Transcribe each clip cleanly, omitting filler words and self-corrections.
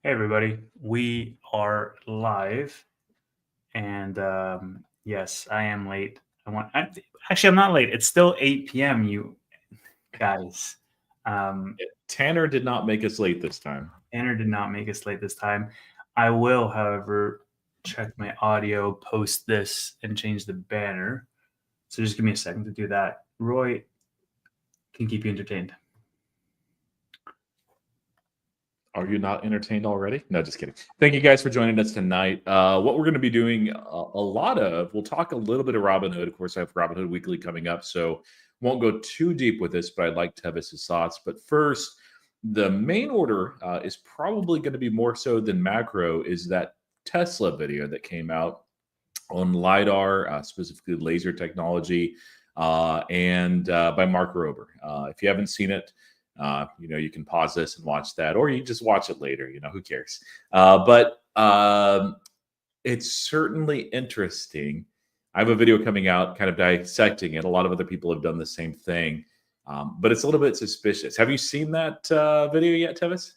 Hey everybody, we are live, and yes, I am late. Actually, I'm not late. It's still 8 p.m. You guys, um, Tanner did not make us late this time. Tanner did not make us late this time. I will, however, check my audio, post this, and change the banner. So just give me a second to do that. Roy can keep you entertained. Are you not entertained already? No, just kidding. Thank you guys for joining us tonight. What we're going to be doing a lot of, we'll talk a little bit of Robinhood. Of course, I have Robinhood Weekly coming up, so won't go too deep with this, but I'd like Tevis's thoughts. But first, the main order is probably going to be more so than macro, is that Tesla video that came out on lidar, specifically laser technology, and by Mark Rober. If you haven't seen it, you can pause this and watch that, or you just watch it later. Who cares? But it's certainly interesting. I have a video coming out kind of dissecting it. A lot of other people have done the same thing, but it's a little bit suspicious. Have you seen that video yet, Tevis?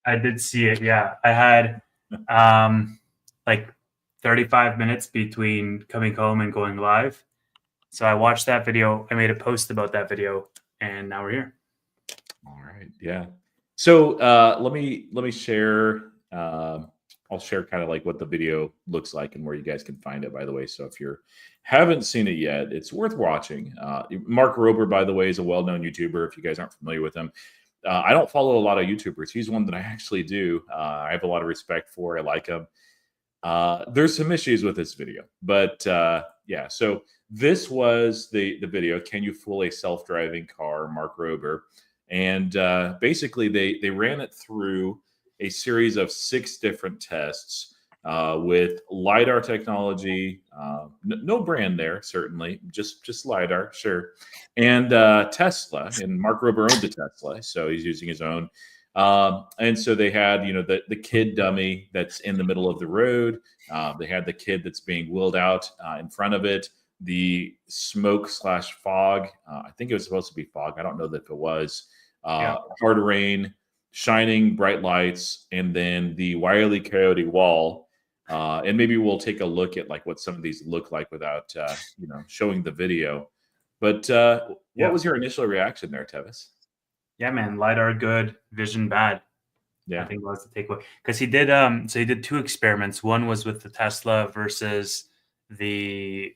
I did see it. Yeah, I had like 35 minutes between coming home and going live. So I watched that video. I made a post about that video, and now we're here. All right. Yeah. So let me share. I'll share kind of like what the video looks like and where you guys can find it. By the way, so if you haven't seen it yet, it's worth watching. Mark Rober, by the way, is a well-known YouTuber. If you guys aren't familiar with him, I don't follow a lot of YouTubers. He's one that I actually do. I have a lot of respect for. I like him. There's some issues with this video, but yeah. So this was the video. Can you fool a self-driving car? Mark Rober. And basically, they ran it through a series of 6 different tests with lidar technology. No brand there, certainly, just lidar, sure. And Tesla, and Mark Rober owned a Tesla, so he's using his own. And so they had, the kid dummy that's in the middle of the road. They had the kid that's being wheeled out in front of it. The smoke/fog. I think it was supposed to be fog. I don't know that if it was. Hard rain, shining bright lights, and then the Wile E. Coyote wall. And maybe we'll take a look at like what some of these look like without showing the video. But what was your initial reaction there, Tevis? Yeah, man, lidar good, vision bad. Yeah, I think that was the takeaway, because he did so he did 2 experiments. One was with the Tesla versus the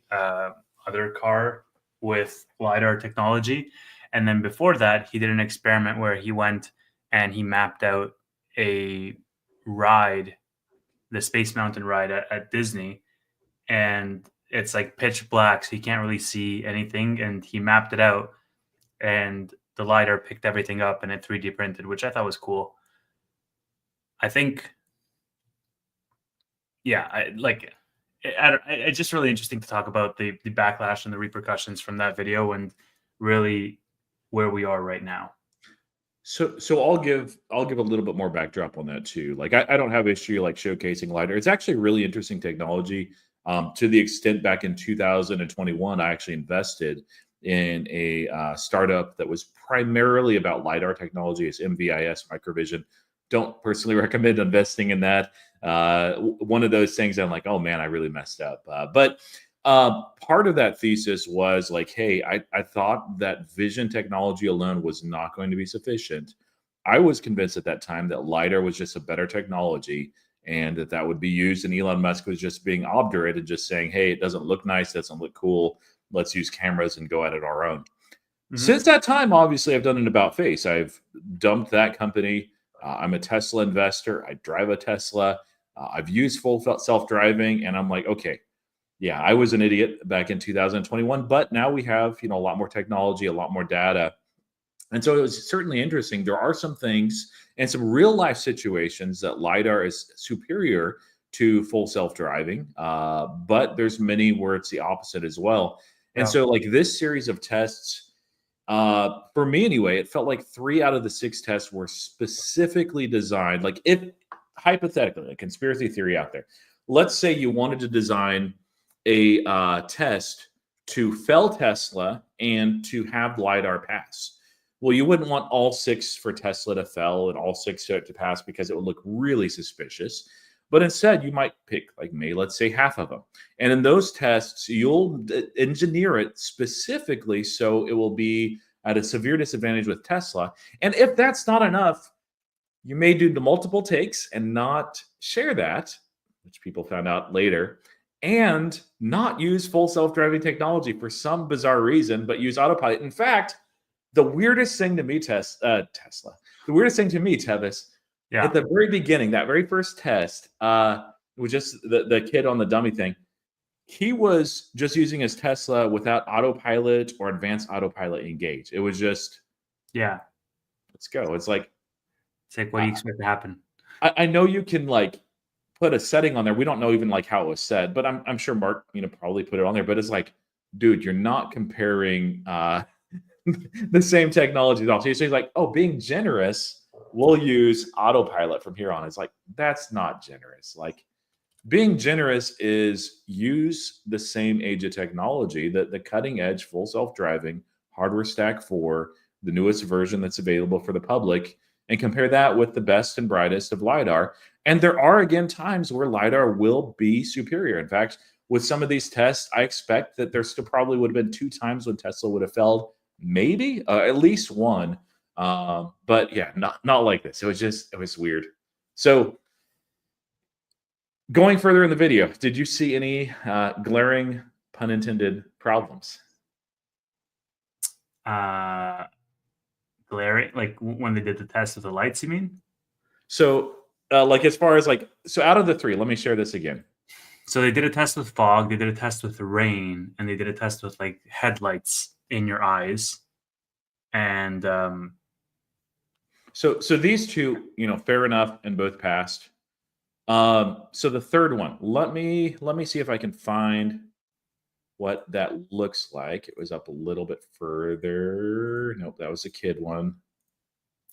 other car with lidar technology, and then before that he did an experiment where he went and he mapped out a ride, the Space Mountain ride at Disney, and it's like pitch black, so you can't really see anything, and he mapped it out, and the lidar picked everything up and it 3D printed, which I thought was cool. I think, yeah, it's just really interesting to talk about the backlash and the repercussions from that video, and really where we are right now. So I'll give a little bit more backdrop on that too. Like I don't have issue like showcasing lidar. It's actually really interesting technology. To the extent back in 2021, I actually invested in a startup that was primarily about lidar technology. It's MVIS Microvision. Don't personally recommend investing in that. One of those things I'm like, oh man, I really messed up. But part of that thesis was like, hey, I thought that vision technology alone was not going to be sufficient. I was convinced at that time that lidar was just a better technology and that would be used. And Elon Musk was just being obdurate and just saying, hey, it doesn't look nice, doesn't look cool. Let's use cameras and go at it our own. Mm-hmm. Since that time, obviously, I've done an about face. I've dumped that company. I'm a Tesla investor. I drive a Tesla. I've used full self-driving, and I'm like, okay, yeah, I was an idiot back in 2021, but now we have, a lot more technology, a lot more data. And so it was certainly interesting. There are some things and some real life situations that lidar is superior to full self-driving, but there's many where it's the opposite as well. And so like this series of tests, for me anyway, it felt like 3 out of the 6 tests were specifically designed, like if hypothetically, a conspiracy theory out there, let's say you wanted to design a test to fell Tesla and to have lidar pass. well, you wouldn't want all 6 for Tesla to fail and all 6 to pass because it would look really suspicious. But instead, you might pick, like, maybe let's say half of them. And in those tests, you'll engineer it specifically so it will be at a severe disadvantage with Tesla. And if that's not enough, you may do the multiple takes and not share that, which people found out later, and not use full self-driving technology for some bizarre reason, but use autopilot. In fact, the weirdest thing to me, Tesla, the weirdest thing to me, Tevis, at the very beginning, that very first test, was just the kid on the dummy thing. He was just using his Tesla without autopilot or advanced autopilot engaged. It was just, let's go. It's like, what do you expect to happen? I know you can like put a setting on there. We don't know even like how it was set, but I'm sure Mark, probably put it on there. But it's like, dude, you're not comparing the same technology at all. So he's like, oh, being generous, we'll use autopilot from here on. It's like, that's not generous. Like, being generous is use the same age of technology, the cutting edge full self-driving hardware stack 4, the newest version that's available for the public, and compare that with the best and brightest of lidar. And there are, again, times where lidar will be superior. In fact, with some of these tests, I expect that there still probably would have been 2 times when Tesla would have failed, maybe at least one. But yeah, not like this. It was weird. So going further in the video, did you see any glaring, pun intended, problems? Glaring, like when they did the test with the lights, you mean? So, like as far as like, so out of the 3, let me share this again. So they did a test with fog, they did a test with rain, and they did a test with like headlights in your eyes. And so these 2, fair enough, and both passed. So the third one, let me see if I can find what that looks like. It was up a little bit further. Nope, that was a kid one.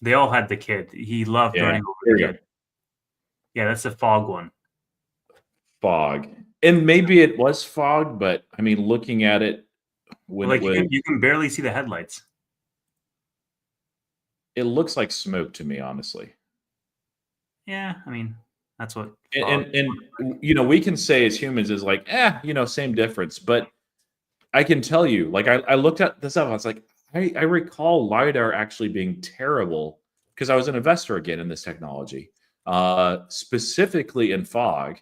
They all had the kid. He loved running over the kid. Yeah, that's a fog one. Fog. And maybe it was fog, but I mean, looking at it, when like you can barely see the headlights. It looks like smoke to me, honestly. Yeah, I mean, that's what. And we can say as humans is like, same difference. But I can tell you, like, I looked at this up. I was like, I recall lidar actually being terrible because I was an investor again in this technology, specifically in fog.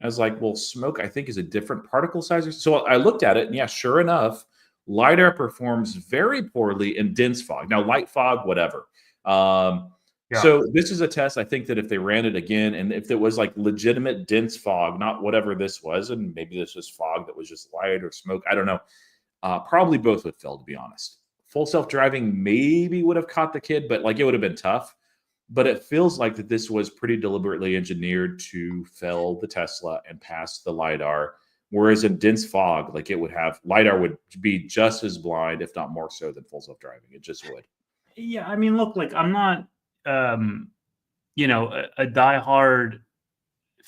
I was like, well, smoke, I think, is a different particle size. So I looked at it, and yeah, sure enough, lidar performs very poorly in dense fog. Now, light fog, whatever. So this is a test. I think that if they ran it again, and if it was like legitimate dense fog, not whatever this was, and maybe this was fog that was just light or smoke, I don't know. Probably both would fail, to be honest. Full self-driving maybe would have caught the kid, but like it would have been tough. But it feels like that this was pretty deliberately engineered to fail the Tesla and pass the lidar. Whereas in dense fog, like lidar would be just as blind, if not more so, than full self-driving. It just would. Yeah, I mean, look, like I'm not, a diehard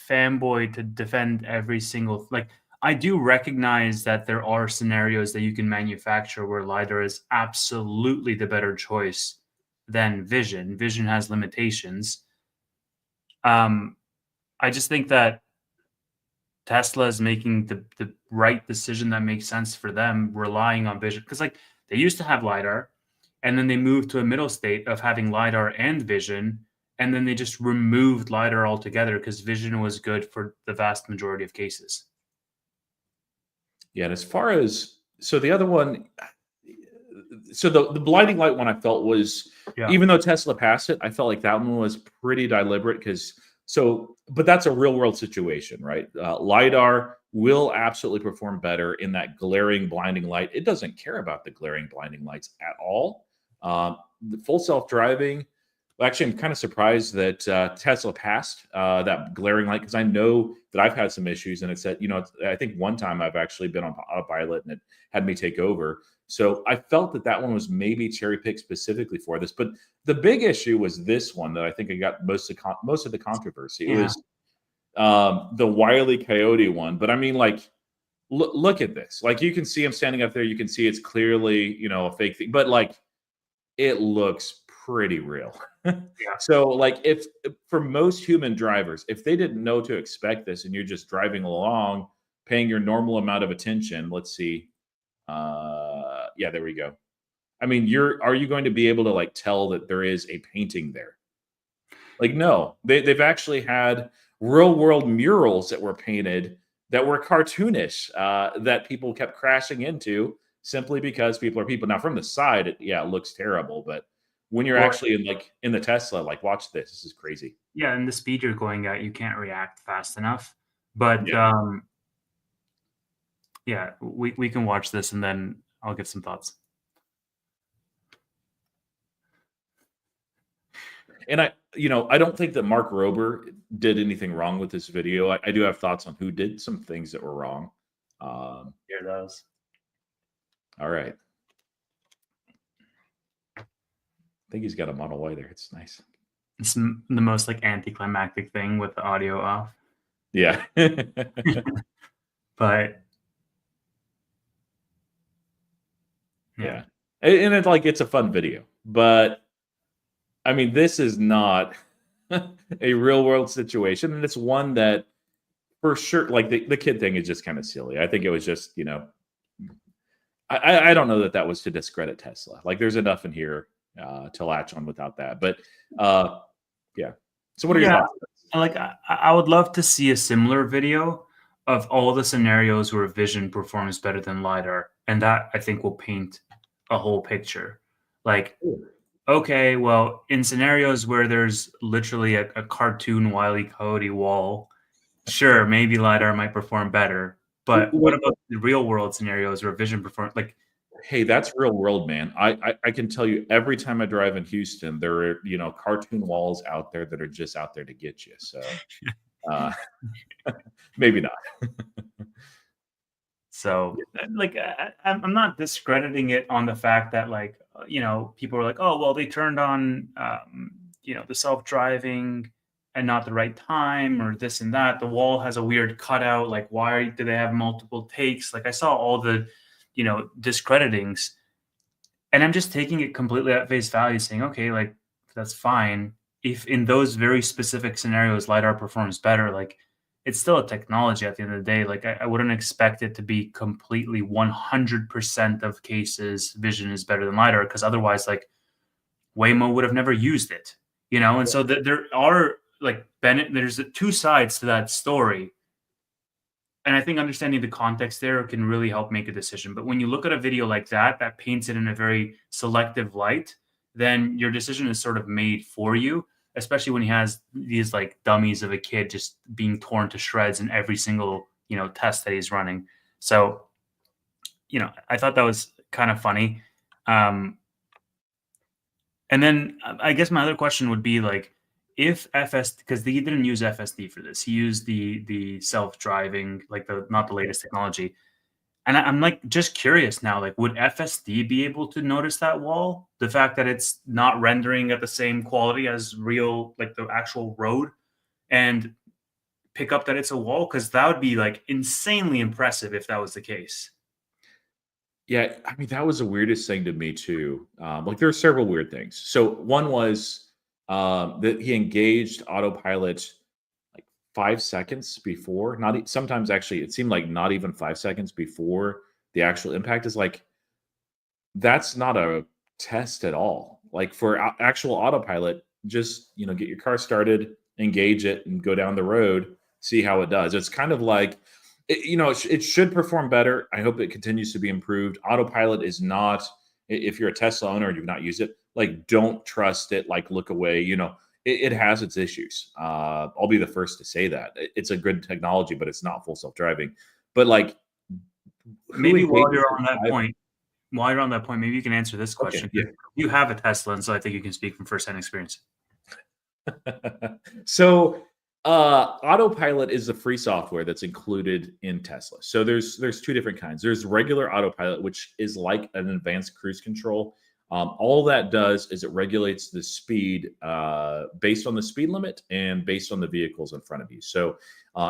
fanboy to defend every single, like, I do recognize that there are scenarios that you can manufacture where lidar is absolutely the better choice than vision. Vision has limitations. I just think that Tesla is making the right decision that makes sense for them, relying on vision. Because like they used to have lidar, and then they moved to a middle state of having lidar and vision, and then they just removed lidar altogether because vision was good for the vast majority of cases. Yeah, and as far as the other one, so the blinding light one I felt was, even though Tesla passed it, I felt like that one was pretty deliberate but that's a real world situation, right? lidar will absolutely perform better in that glaring blinding light. It doesn't care about the glaring blinding lights at all. The full self-driving, actually, I'm kind of surprised that Tesla passed that glaring light, because I know that I've had some issues, and it said, I think one time I've actually been on autopilot and it had me take over. So I felt that one was maybe cherry picked specifically for this. But the big issue was this one that I think I got most of the controversy. It was the Wile E. Coyote one. But I mean, like, look at this. Like, you can see him standing up there. You can see it's clearly, a fake thing. But like, it looks pretty real. Yeah. So like if for most human drivers, if they didn't know to expect this and you're just driving along, paying your normal amount of attention, let's see. Yeah, there we go. I mean, are you going to be able to like tell that there is a painting there? Like, no, they've actually had real world murals that were painted that were cartoonish that people kept crashing into simply because people are people. Now, from the side, it looks terrible, but when you're Well, actually in the Tesla, like, watch this. This is crazy. yeah, and the speed you're going at, you can't react fast enough. But Yeah. yeah, we can watch this and then I'll give some thoughts. And I don't think that Mark Rober did anything wrong with this video. I do have thoughts on who did some things that were wrong. Hear those. All right. I think he's got a Model Y there. It's nice. It's the most like anticlimactic thing with the audio off. Yeah. But yeah. And it's like, it's a fun video, but I mean, this is not a real world situation. And it's one that for sure, like the kid thing is just kind of silly. I think it was just, I don't know that was to discredit Tesla. Like there's enough in here to latch on without that. But yeah. So what are your thoughts? Like I would love to see a similar video of all the scenarios where vision performs better than lidar, and that I think will paint a whole picture. Like, okay, well, in scenarios where there's literally a cartoon Wile E. Coyote wall, sure, maybe lidar might perform better. But what about the real world scenarios where vision performs like? Hey, that's real world, man. I can tell you every time I drive in Houston, there are cartoon walls out there that are just out there to get you. So maybe not. So like I'm not discrediting it on the fact that like people are like, oh well, they turned on the self-driving and not the right time or this and that. The wall has a weird cutout. Like, why do they have multiple takes? Like I saw all the discreditings, and I'm just taking it completely at face value, saying, okay, like that's fine. If in those very specific scenarios lidar performs better, like it's still a technology at the end of the day. Like I wouldn't expect it to be completely 100% of cases vision is better than lidar, because otherwise like Waymo would have never used it, and so there are like there's two sides to that story. And I think understanding the context there can really help make a decision. But when you look at a video like that paints it in a very selective light, then your decision is sort of made for you, especially when he has these like dummies of a kid just being torn to shreds in every single, test that he's running. So, I thought that was kind of funny. And then I guess my other question would be like, if because he didn't use FSD for this, he used the self-driving, like not the latest technology. And I'm like just curious now, like would FSD be able to notice that wall? The fact that it's not rendering at the same quality as real, like the actual road, and pick up that it's a wall? Because that would be like insanely impressive if that was the case. Yeah, I mean, that was the weirdest thing to me too. Like there are several weird things. So one was that he engaged autopilot like 5 seconds before. Sometimes actually, it seemed like not even 5 seconds before the actual impact. Is like that's not a test at all. Like for actual autopilot, just get your car started, engage it, and go down the road, see how it does. It's kind of like it should perform better. I hope it continues to be improved. Autopilot is not, if you're a Tesla owner and you've not used it, like don't trust it, like look away. It has its issues. I'll be the first to say that. It's a good technology, but it's not full self-driving. But like maybe while you're on that point, maybe you can answer this question. Okay, yeah. You have a Tesla, and so I think you can speak from firsthand experience. So Autopilot is the free software that's included in Tesla. So there's two different kinds. There's regular Autopilot, which is like an advanced cruise control. All that does is it regulates the speed based on the speed limit and based on the vehicles in front of you. So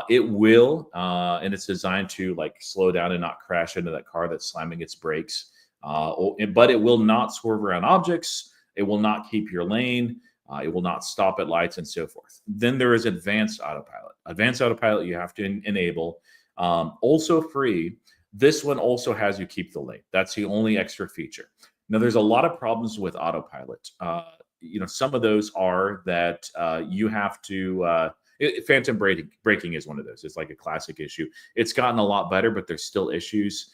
it will, and it's designed to like slow down and not crash into that car that's slamming its brakes. But it will not swerve around objects. It will not keep your lane. It will not stop at lights and so forth. Then there is advanced autopilot. Advanced autopilot you have to enable. Also free. This one also has you keep the lane. That's the only extra feature. Now, there's a lot of problems with autopilot. Some of those are that you have to. Phantom braking is one of those. It's like a classic issue. It's gotten a lot better, but there's still issues.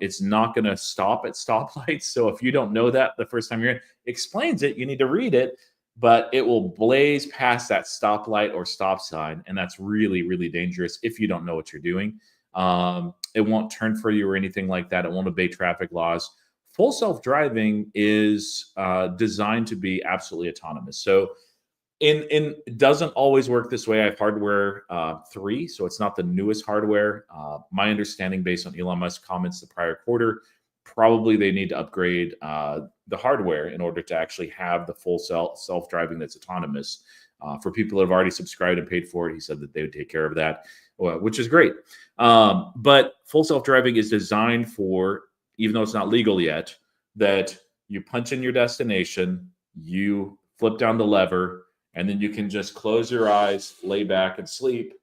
It's not going to stop at stoplights. So if you don't know that the first time you're in, explains it. You need to read it, but it will blaze past that stoplight or stop sign, and that's really, really dangerous if you don't know what you're doing. It won't turn for you or anything like that. It won't obey traffic laws. Full self-driving is designed to be absolutely autonomous. So it doesn't always work this way. I have hardware 3, so it's not the newest hardware. My understanding, based on Elon Musk's comments the prior quarter, probably they need to upgrade the hardware in order to actually have the full self-driving that's autonomous. For people that have already subscribed and paid for it, he said that they would take care of that, which is great. But full self-driving is designed for, even though it's not legal yet, that you punch in your destination, you flip down the lever, and then you can just close your eyes, lay back, and sleep.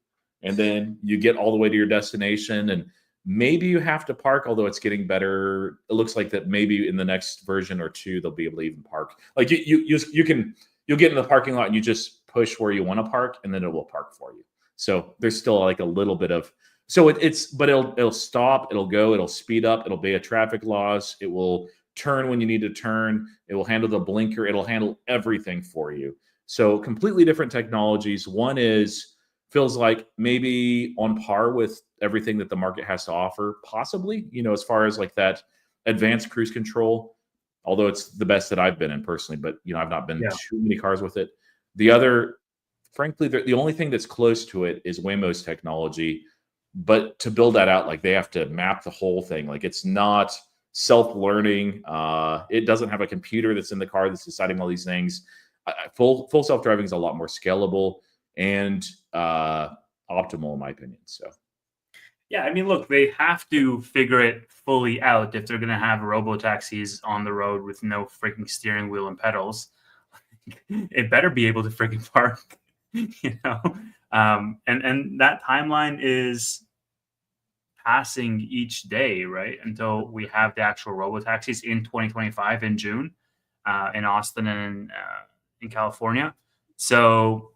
And then you get all the way to your destination. And maybe you have to park, although it's getting better. It looks like that maybe in the next version or 2, they'll be able to even park. Like you'll get in the parking lot and you just push where you want to park, and then it will park for you. So there's still like a little bit of, but it'll stop, it'll go, it'll speed up, it'll obey traffic laws, it will turn when you need to turn, it will handle the blinker, it'll handle everything for you. So completely different technologies. One feels like maybe on par with everything that the market has to offer, possibly, as far as like that advanced cruise control, although it's the best that I've been in personally, but I've not been too many cars with it. The other, frankly, the only thing that's close to it is Waymo's technology, but to build that out, like they have to map the whole thing. Like it's not self-learning. It doesn't have a computer that's in the car that's deciding all these things. Full self-driving is a lot more scalable and optimal, in my opinion. So, yeah, I mean, look, they have to figure it fully out if they're going to have robotaxis on the road with no freaking steering wheel and pedals. It better be able to freaking park, and that timeline is passing each day, right? Until we have the actual robotaxis in 2025 in June, in Austin and in California. So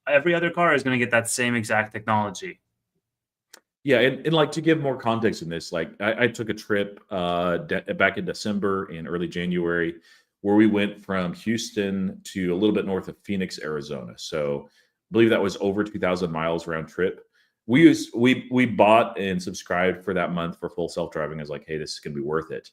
every other car is going to get that same exact technology. Yeah, and like to give more context in this, like I took a trip back in December and early January where we went from Houston to a little bit north of Phoenix, Arizona. So I believe that was over 2,000 miles round trip. We bought and subscribed for that month for full self-driving. I was like, hey, this is going to be worth it.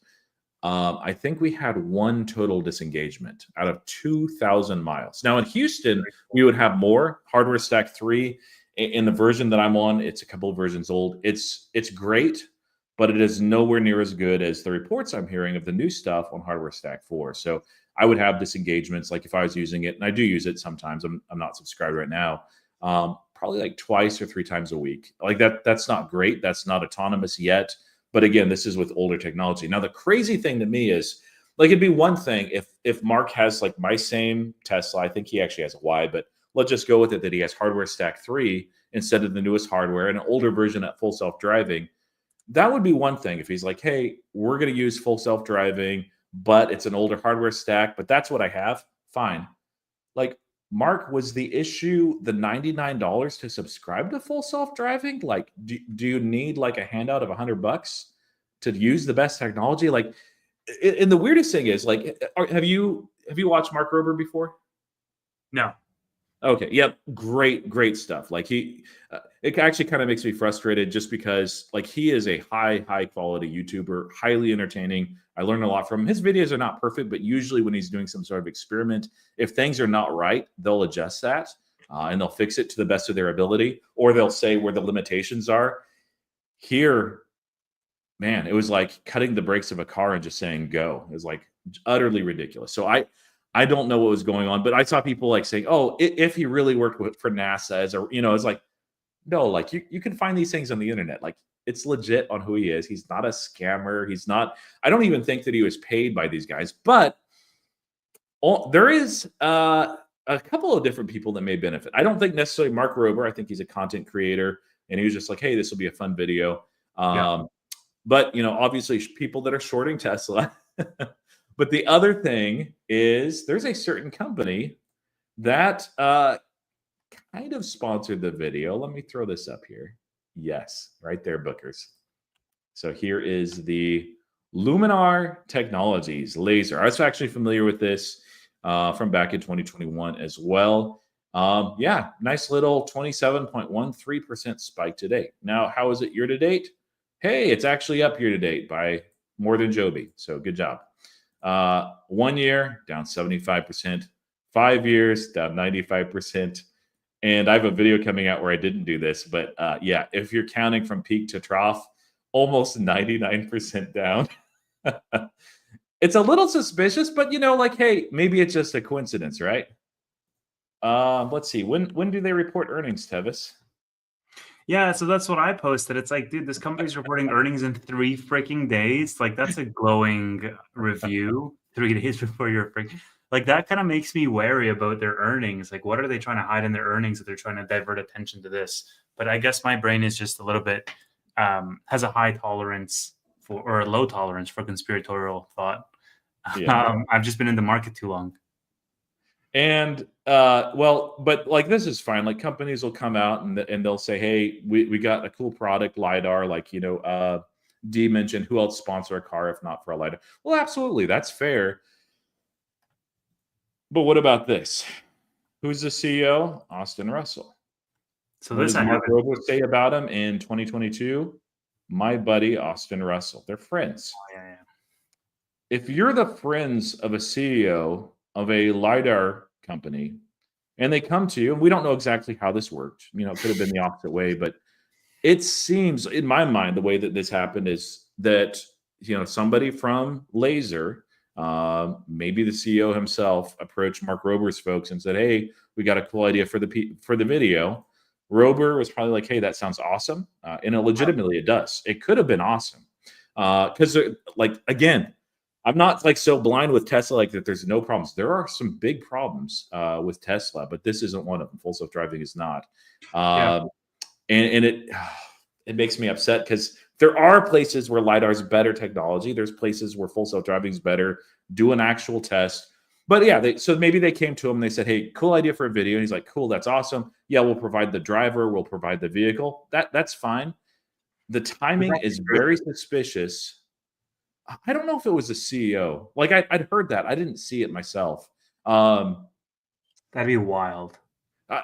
I think we had 1 total disengagement out of 2,000 miles. Now in Houston, we would have more hardware stack 3. In the version that I'm on, it's a couple of versions old. It's great, but it is nowhere near as good as the reports I'm hearing of the new stuff on hardware stack 4. So I would have disengagements, like if I was using it, and I do use it sometimes. I'm not subscribed right now. Probably like twice or 3 times a week. Like that's not great. That's not autonomous yet. But again, this is with older technology. Now, the crazy thing to me is, like, it'd be one thing if Mark has like my same Tesla. I think he actually has a Y, but let's just go with it that he has hardware stack 3 instead of the newest hardware and an older version at full self-driving. That would be one thing if he's like, hey, we're going to use full self-driving, but it's an older hardware stack, but that's what I have. Fine. Like, Mark, was the issue the $99 to subscribe to full self-driving? Like, do you need like a handout of $100 to use the best technology? Like, and the weirdest thing is, like, have you watched Mark Rober before? No. Okay. Yep. Great stuff. Like it actually kind of makes me frustrated just because like he is a high quality YouTuber, highly entertaining. I learn a lot from him. His videos are not perfect, but usually when he's doing some sort of experiment, if things are not right, they'll adjust that and they'll fix it to the best of their ability, or they'll say where the limitations are. Here, man, it was like cutting the brakes of a car and just saying go. It was like utterly ridiculous. So I don't know what was going on, but I saw people like saying, oh, if he really worked for NASA as a, it's like, no, like you can find these things on the internet. Like it's legit on who he is. He's not a scammer. He's not, I don't even think that he was paid by these guys, but There is a couple of different people that may benefit. I don't think necessarily Mark Rober. I think he's a content creator, and he was just like, "Hey, this will be a fun video." Yeah. But obviously, people that are shorting Tesla. But the other thing is, there's a certain company that kind of sponsored the video. Let me throw this up here. Yes, right there, bookers. So here is the Luminar Technologies laser. I was actually familiar with this from back in 2021 as well. Yeah, nice little 27.13% spike today. Now, how is it year to date? Hey, it's actually up year to date by more than Joby. So good job. 1 year, down 75%. 5 years, down 95%. And I have a video coming out where I didn't do this, but yeah, if you're counting from peak to trough, almost 99% down. It's a little suspicious, but like, hey, maybe it's just a coincidence, right? Let's see. When do they report earnings, Tevis? Yeah, so that's what I posted. It's like, dude, this company's reporting earnings in 3 freaking days. Like, that's a glowing review. 3 days before your freaking, like, that kind of makes me wary about their earnings. Like, what are they trying to hide in their earnings that they're trying to divert attention to this? But I guess my brain is just a little bit has a high tolerance for, or a low tolerance for conspiratorial thought. Yeah. I've just been in the market too long. And well, but like this is fine. Like companies will come out and they'll say, "Hey, we got a cool product, lidar." Like D mentioned, who else sponsor a car if not for a lidar? Well, absolutely, that's fair. But what about this? Who's the CEO? Austin Russell. So What this does I Mark haven't. Rober say about him in 2022? My buddy Austin Russell. They're friends. Oh, yeah, yeah. If you're the friends of a CEO of a lidar company, and they come to you, and we don't know exactly how this worked. It could have been the opposite way, but it seems, in my mind, the way that this happened is that somebody from Laser, maybe the CEO himself, approached Mark Rober's folks and said, "Hey, we got a cool idea for the video." Rober was probably like, "Hey, that sounds awesome," and legitimately it does. It could have been awesome because, like, again, I'm not like so blind with Tesla like that. There's no problems. There are some big problems with Tesla, but this isn't one of them. Full self driving is not. Yeah. And it makes me upset because there are places where lidar is better technology. There's places where full self driving is better. Do an actual test. But yeah, so maybe they came to him and they said, "Hey, cool idea for a video." And he's like, "Cool, that's awesome. Yeah, we'll provide the driver. We'll provide the vehicle. That's fine." The timing is very suspicious. I don't know if it was a CEO. Like I'd heard that. I didn't see it myself. That'd be wild. I,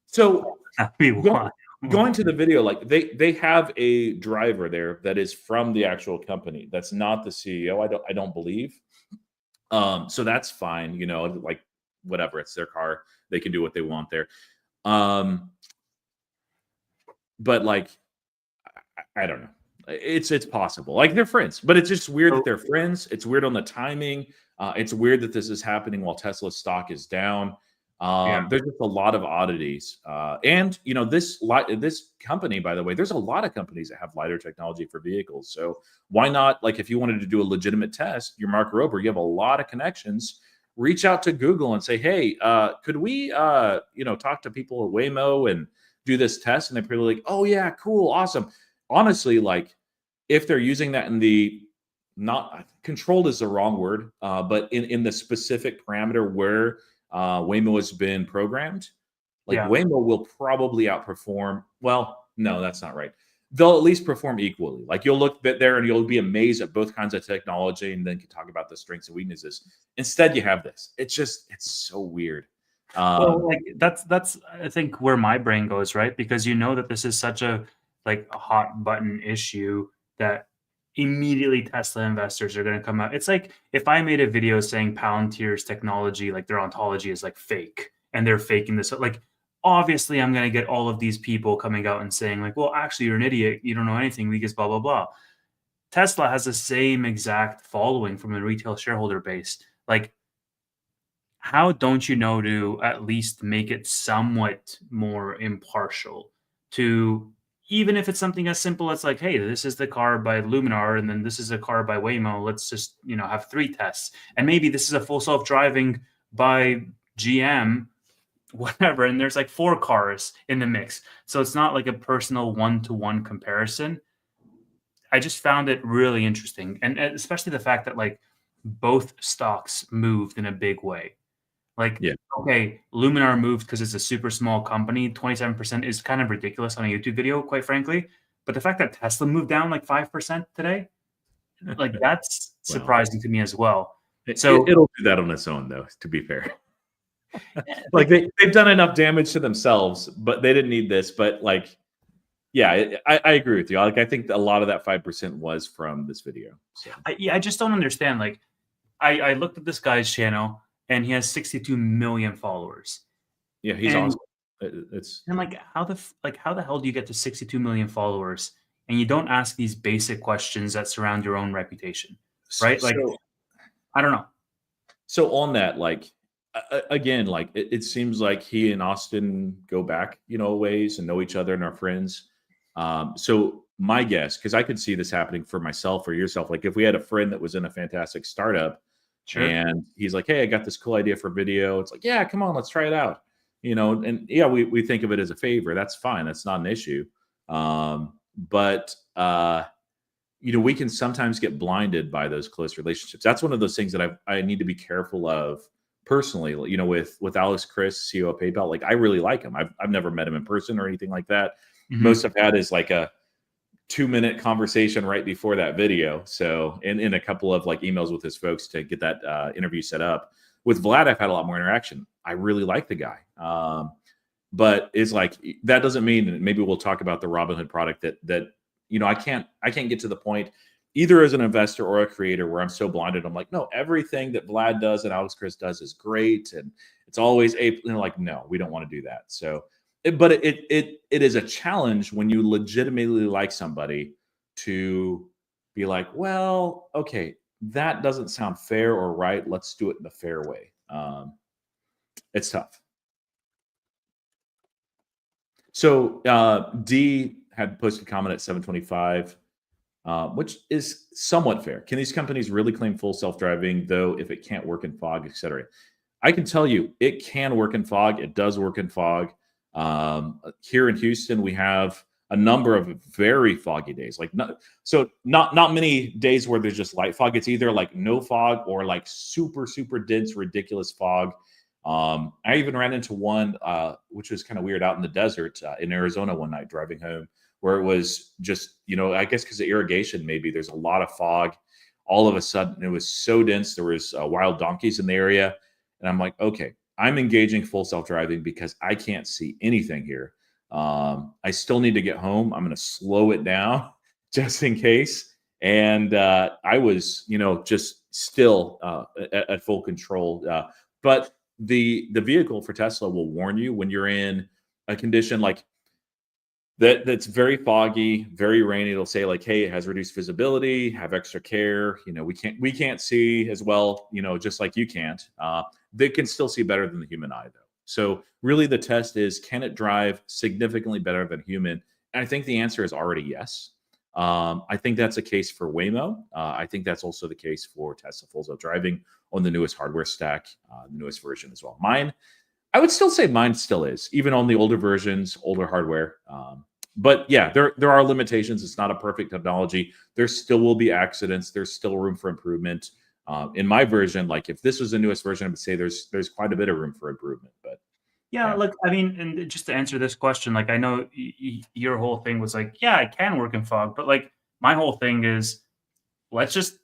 so That'd be wild. going to the video, like they have a driver there that is from the actual company. That's not the CEO. I don't believe. So that's fine. Like whatever. It's their car. They can do what they want there. But like I don't know. It's possible. Like they're friends, but it's just weird that they're friends. It's weird on the timing. It's weird that this is happening while Tesla's stock is down. Yeah. There's just a lot of oddities. And this company, by the way, there's a lot of companies that have lidar technology for vehicles. So why not? Like if you wanted to do a legitimate test, you're Mark Rober. You have a lot of connections. Reach out to Google and say, "Hey, could we talk to people at Waymo and do this test?" And they're probably like, "Oh yeah, cool, awesome." Honestly, like if they're using that in the not controlled is the wrong word, but in the specific parameter where Waymo has been programmed, like Yeah. Waymo will probably outperform. Well, no, that's not right. They'll at least perform equally. Like you'll look there and you'll be amazed at both kinds of technology, and then can talk about the strengths and weaknesses. Instead, you have this. It's so weird. Well, like that's I think where my brain goes, right? Because that this is such a hot button issue that immediately Tesla investors are going to come out. It's like if I made a video saying Palantir's technology, like their ontology is like fake and they're faking this, like obviously I'm going to get all of these people coming out and saying like, well, actually you're an idiot. You don't know anything because blah, blah, blah. Tesla has the same exact following from a retail shareholder base. Like, how don't you know to at least make it somewhat more impartial to even if it's something as simple as like, hey, this is the car by Luminar, and then this is a car by Waymo. Let's just, have 3 tests. And maybe this is a full self-driving by GM, whatever. And there's like 4 cars in the mix. So it's not like a personal one-to-one comparison. I just found it really interesting. And especially the fact that like both stocks moved in a big way. Like, Yeah. okay, Luminar moved because it's a super small company. 27% is kind of ridiculous on a YouTube video, quite frankly. But the fact that Tesla moved down like 5% today, like that's Well, surprising to me as well. it, So, it'll do that on its own, though, to be fair. Like like, they've done enough damage to themselves, but they didn't need this. But like, yeah, I agree with you. Like, I think a lot of that 5% was from this video. So I just don't understand. Like, I looked at this guy's channel and he has 62 million followers. yeah, he's And awesome. It's And like how the hell do you get to 62 million followers and you don't ask these basic questions that surround your own reputation, right? Like so. I don't know. So on that, like again, like it seems like he and Austin go back, a ways and know each other and are friends. So my guess, because I could see this happening for myself or yourself, like if we had a friend that was in a fantastic startup Sure. and he's like, "Hey, I got this cool idea for video." It's like, "Yeah, come on, let's try it out." And yeah, we think of it as a favor. That's fine. That's not an issue. But we can sometimes get blinded by those close relationships. That's one of those things that I need to be careful of personally. With Alex Chris, CEO of PayPal, like I really like him. I've never met him in person or anything like that. Mhm. Most I've had is like a 2-minute conversation right before that video. So, and in a couple of like emails with his folks to get that interview set up. With Vlad, I've had a lot more interaction. I really like the guy. But it's like that doesn't mean, and maybe we'll talk about the Robinhood product that I can't get to the point either as an investor or a creator where I'm so blinded. I'm like, no, everything that Vlad does and Alex Chris does is great, and it's always like, no, we don't want to do that. So, but it is a challenge when you legitimately like somebody to be like, well, okay, that doesn't sound fair or right. Let's do it in the fair way. It's tough. So D had posted a comment at 725, which is somewhat fair. Can these companies really claim full self-driving, though, if it can't work in fog, et cetera? I can tell you it can work in fog. It does work in fog. Here in Houston, we have a number of very foggy days. Like not many days where there's just light fog. It's either like no fog or like super, super dense, ridiculous fog. I even ran into one, which was kind of weird out in the desert in Arizona one night driving home, where it was just, I guess because of irrigation, maybe there's a lot of fog. All of a sudden, it was so dense. There was wild donkeys in the area. And I'm like, okay, I'm engaging full self-driving because I can't see anything here. I still need to get home. I'm going to slow it down just in case. And I was, just still at full control. But the vehicle for Tesla will warn you when you're in a condition like that's very foggy, very rainy. It'll say like, hey, it has reduced visibility, have extra care. We can't see as well, just like you can't. They can still see better than the human eye, though. So really the test is, can it drive significantly better than human? And I think the answer is already yes. I think that's a case for Waymo. I think that's also the case for Tesla full self-driving on the newest hardware stack, the newest version as well. I would still say mine still is, even on the older versions, older hardware. But yeah, there are limitations. It's not a perfect technology. There still will be accidents. There's still room for improvement. In my version, like if this was the newest version, I would say there's quite a bit of room for improvement. But Yeah, yeah, look, I mean, and just to answer this question, like I know your whole thing was like, yeah, it can work in fog, but like my whole thing is, let's just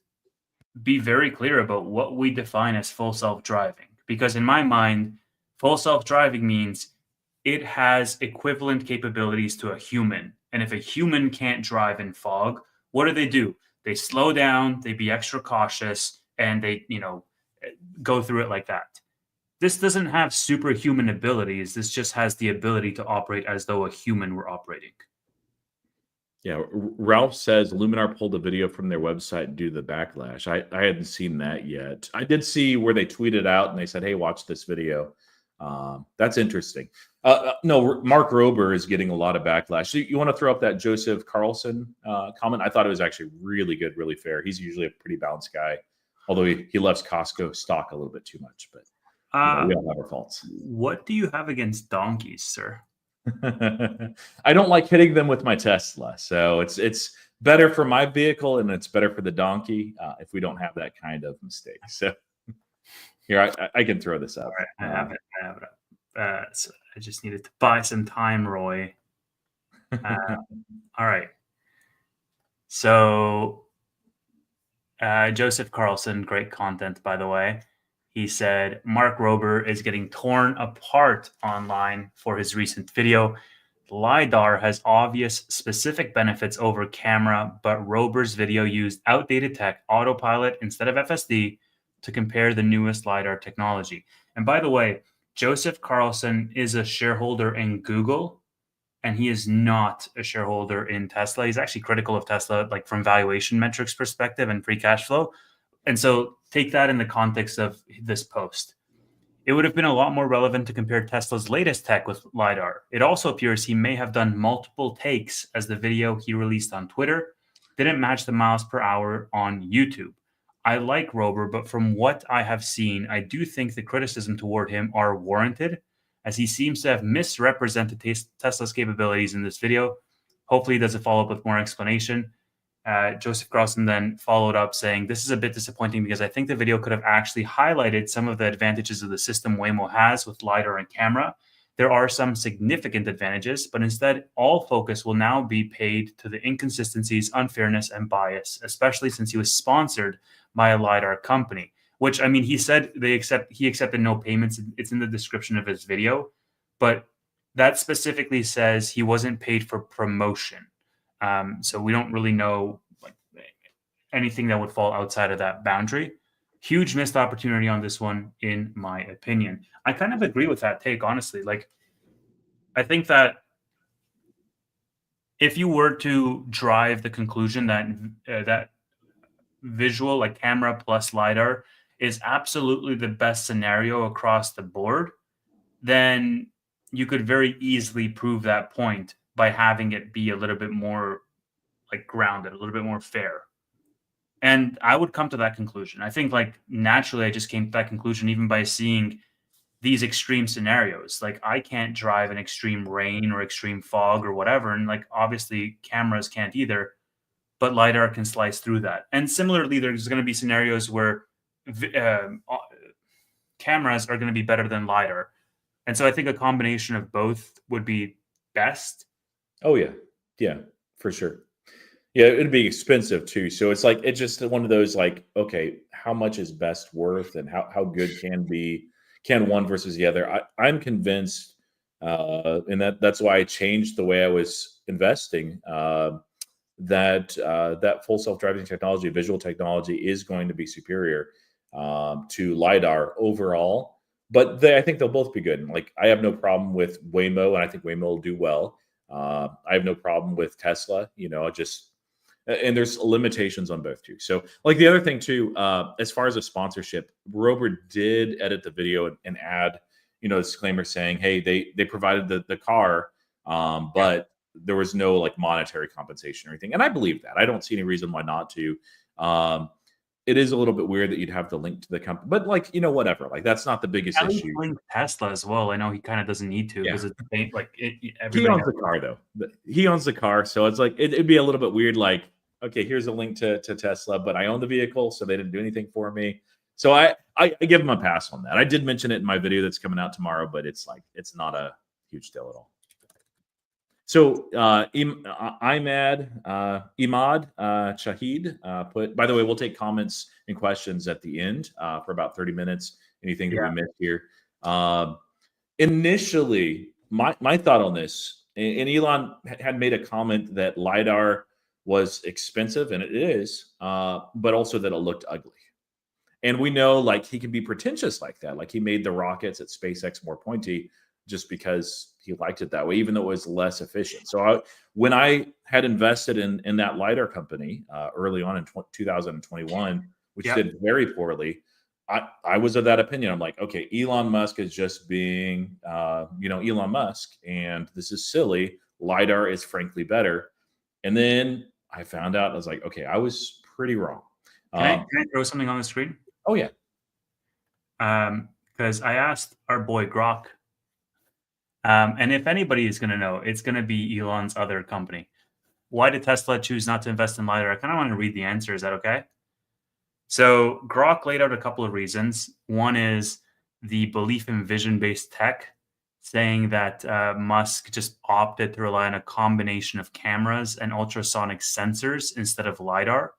be very clear about what we define as full self-driving. Because in my mind, full self-driving means it has equivalent capabilities to a human. And if a human can't drive in fog, what do? They slow down, they be extra cautious, and they, go through it like that. This doesn't have superhuman abilities. This just has the ability to operate as though a human were operating. yeah. Ralph says Luminar pulled a video from their website due to the backlash. I hadn't seen that yet. I did see where they tweeted out and they said, "Hey, watch this video." That's interesting. No, Mark Rober is getting a lot of backlash. You want to throw up that Joseph Carlson comment? I thought it was actually really good, really fair. He's usually a pretty balanced guy, although he loves Costco stock a little bit too much. But we all have our faults. What do you have against donkeys, sir? I don't like hitting them with my Tesla, so it's better for my vehicle and it's better for the donkey if we don't have that kind of mistake. So here, I can throw this up. All right, I have it. So I just needed to buy some time, Roy. All right. So Joseph Carlson, great content, by the way. He said Mark Rober is getting torn apart online for his recent video. LiDAR has obvious specific benefits over camera, but Rober's video used outdated tech, Autopilot instead of FSD, to compare the newest LiDAR technology. And by the way, Joseph Carlson is a shareholder in Google, and he is not a shareholder in Tesla. He's actually critical of Tesla, like from valuation metrics perspective and free cash flow. And so take that in the context of this post. It would have been a lot more relevant to compare Tesla's latest tech with LiDAR. It also appears he may have done multiple takes, as the video he released on Twitter didn't match the miles per hour on YouTube. I like Rober, but from what I have seen, I do think the criticism toward him are warranted, as he seems to have misrepresented Tesla's capabilities in this video. Hopefully he does a follow-up with more explanation. Joseph Carlson then followed up saying, this is a bit disappointing because I think the video could have actually highlighted some of the advantages of the system Waymo has with LiDAR and camera. There are some significant advantages, but instead all focus will now be paid to the inconsistencies, unfairness, and bias, especially since he was sponsored by a LiDAR company, which, I mean, he said he accepted no payments. It's in the description of his video, but that specifically says he wasn't paid for promotion. So we don't really know like anything that would fall outside of that boundary. Huge missed opportunity on this one, in my opinion. I kind of agree with that take, honestly. Like, I think that if you were to drive the conclusion that that visual, like camera plus LiDAR, is absolutely the best scenario across the board, then you could very easily prove that point by having it be a little bit more like grounded, a little bit more fair. And I would come to that conclusion. I think like naturally I just came to that conclusion even by seeing these extreme scenarios. Like I can't drive in extreme rain or extreme fog or whatever. And like obviously cameras can't either, but LiDAR can slice through that. And similarly, there's going to be scenarios where cameras are going to be better than LiDAR. And so I think a combination of both would be best. Oh, yeah. Yeah, for sure. Yeah, it'd be expensive too. So it's like, it's just one of those like, okay, how much is best worth and how good can one versus the other? I'm convinced, and that's why I changed the way I was investing, that full self-driving technology, visual technology is going to be superior to LiDAR overall. But I think they'll both be good. And like, I have no problem with Waymo, and I think Waymo will do well. I have no problem with Tesla, and there's limitations on both too. So like the other thing too, as far as a sponsorship, Rober did edit the video and add, a disclaimer saying, hey, they provided the car, but there was no like monetary compensation or anything. And I believe that. I don't see any reason why not to. It is a little bit weird that you'd have to link to the company, but like, whatever, like that's not the biggest issue. Link Tesla as well. I know he kind of doesn't need to because it's like he owns the car though. He owns the car. So it's like, it'd be a little bit weird. Like, okay, here's a link to Tesla, but I own the vehicle. So they didn't do anything for me. So I give him a pass on that. I did mention it in my video that's coming out tomorrow, but it's like, it's not a huge deal at all. So Imad Shahid put, by the way, we'll take comments and questions at the end for about 30 minutes. Anything that we missed here. Initially, my thought on this, and Elon had made a comment that LiDAR was expensive, and it is, but also that it looked ugly. And we know like he can be pretentious like that. Like he made the rockets at SpaceX more pointy just because he liked it that way, even though it was less efficient. So when I had invested in that LiDAR company early on in 2021, which did very poorly, I was of that opinion. I'm like, okay, Elon Musk is just being, Elon Musk, and this is silly. LiDAR is frankly better. And then I found out, I was like, okay, I was pretty wrong. Can I throw something on the screen? Oh, yeah. Because I asked our boy Grok, and if anybody is going to know, it's going to be Elon's other company. Why did Tesla choose not to invest in LiDAR? I kind of want to read the answer. Is that okay? So Grok laid out a couple of reasons. One is the belief in vision-based tech, saying that Musk just opted to rely on a combination of cameras and ultrasonic sensors instead of LiDAR,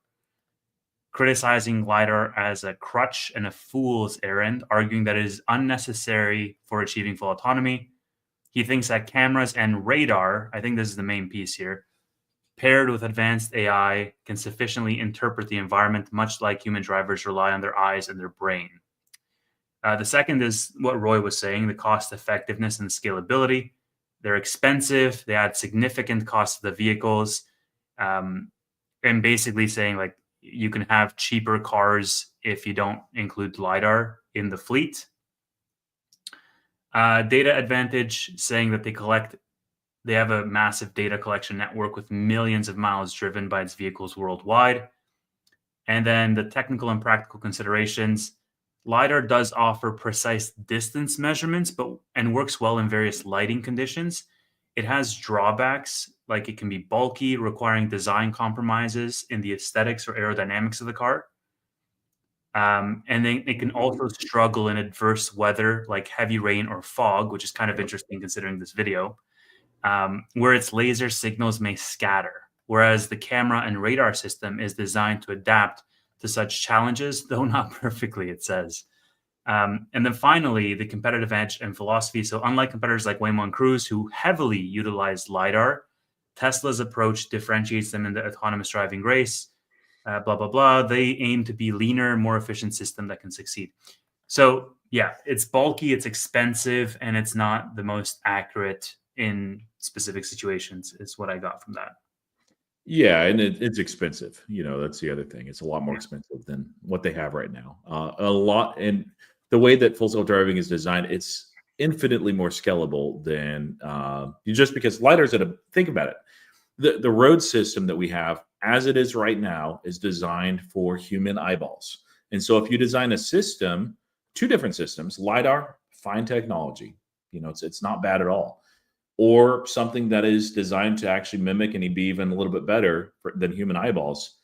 criticizing LiDAR as a crutch and a fool's errand, arguing that it is unnecessary for achieving full autonomy. He thinks that cameras and radar, I think this is the main piece here, paired with advanced AI, can sufficiently interpret the environment, much like human drivers rely on their eyes and their brain. The second is what Roy was saying, the cost effectiveness and scalability. They're expensive, they add significant cost to the vehicles, and basically saying like you can have cheaper cars if you don't include LiDAR in the fleet. Data advantage, saying that they have a massive data collection network with millions of miles driven by its vehicles worldwide. And then the technical and practical considerations. LiDAR does offer precise distance measurements, and works well in various lighting conditions. It has drawbacks, like it can be bulky, requiring design compromises in the aesthetics or aerodynamics of the car. And then it can also struggle in adverse weather, like heavy rain or fog, which is kind of interesting considering this video, where its laser signals may scatter, whereas the camera and radar system is designed to adapt to such challenges, though not perfectly, it says. And then finally, the competitive edge and philosophy. So unlike competitors like Waymo and Cruise, who heavily utilize LiDAR, Tesla's approach differentiates them in the autonomous driving race, blah, blah, blah. They aim to be leaner, more efficient system that can succeed. So yeah, it's bulky, it's expensive, and it's not the most accurate in specific situations is what I got from that. Yeah, and it's expensive. That's the other thing. It's a lot more Yeah. expensive than what they have right now. A lot, and the way that full self driving is designed, it's infinitely more scalable than just because lidars. Think about it. The road system that we have, as it is right now, is designed for human eyeballs. And so, if you design a system, two different systems, lidar, fine technology. It's not bad at all, or something that is designed to actually mimic and be even a little bit better than human eyeballs,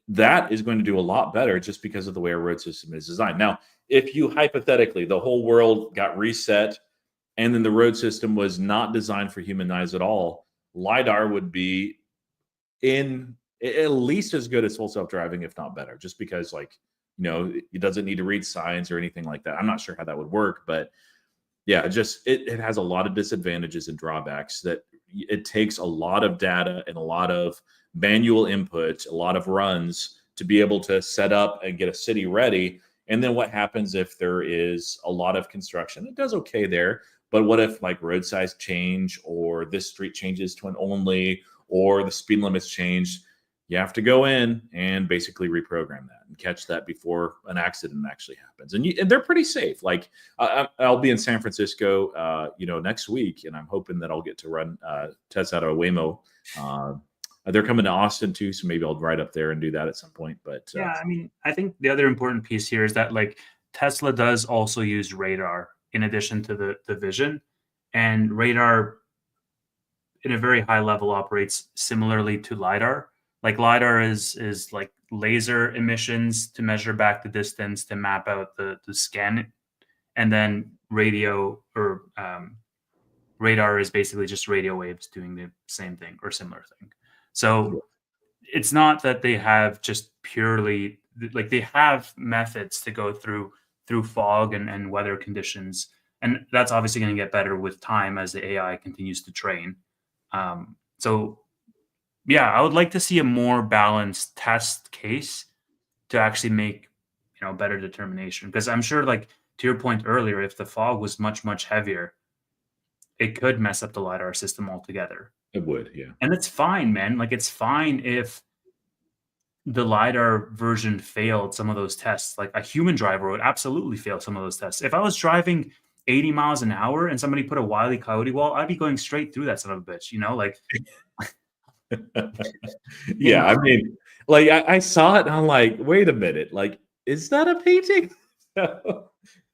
that is going to do a lot better just because of the way our road system is designed. Now, if you hypothetically, the whole world got reset and then the road system was not designed for human eyes at all, LiDAR would be in at least as good as full self-driving, if not better, just because it doesn't need to read signs or anything like that. I'm not sure how that would work, but yeah, it has a lot of disadvantages and drawbacks that it takes a lot of data and a lot of manual input, a lot of runs to be able to set up and get a city ready. And then what happens if there is a lot of construction? It does okay there, but what if like road size change, or this street changes to an only, or the speed limits change? You have to go in and basically reprogram that and catch that before an accident actually happens. And they're pretty safe. Like I'll be in San Francisco, next week, and I'm hoping that I'll get to run tests out of a Waymo. They're coming to Austin too, so maybe I'll ride up there and do that at some point. But yeah, I mean, I think the other important piece here is that like Tesla does also use radar in addition to the vision, and radar in a very high level operates similarly to lidar. Like lidar is like laser emissions to measure back the distance to map out the scan, and then radar is basically just radio waves doing the same thing or similar thing. So it's not that they have just purely, like, they have methods to go through fog and weather conditions, and that's obviously going to get better with time as the AI continues to train. So yeah, I would like to see a more balanced test case to actually make better determination, because I'm sure, like, to your point earlier, if the fog was much heavier, it could mess up the lidar system altogether. it would, yeah. And it's fine, man. Like, it's fine if the lidar version failed some of those tests. Like a human driver would absolutely fail some of those tests. If I was driving 80 miles an hour and somebody put a Wile E. Coyote wall, I'd be going straight through that son of a bitch. Like you Yeah, know, I mean, like I saw it and I'm like, wait a minute, like, is that a painting? So,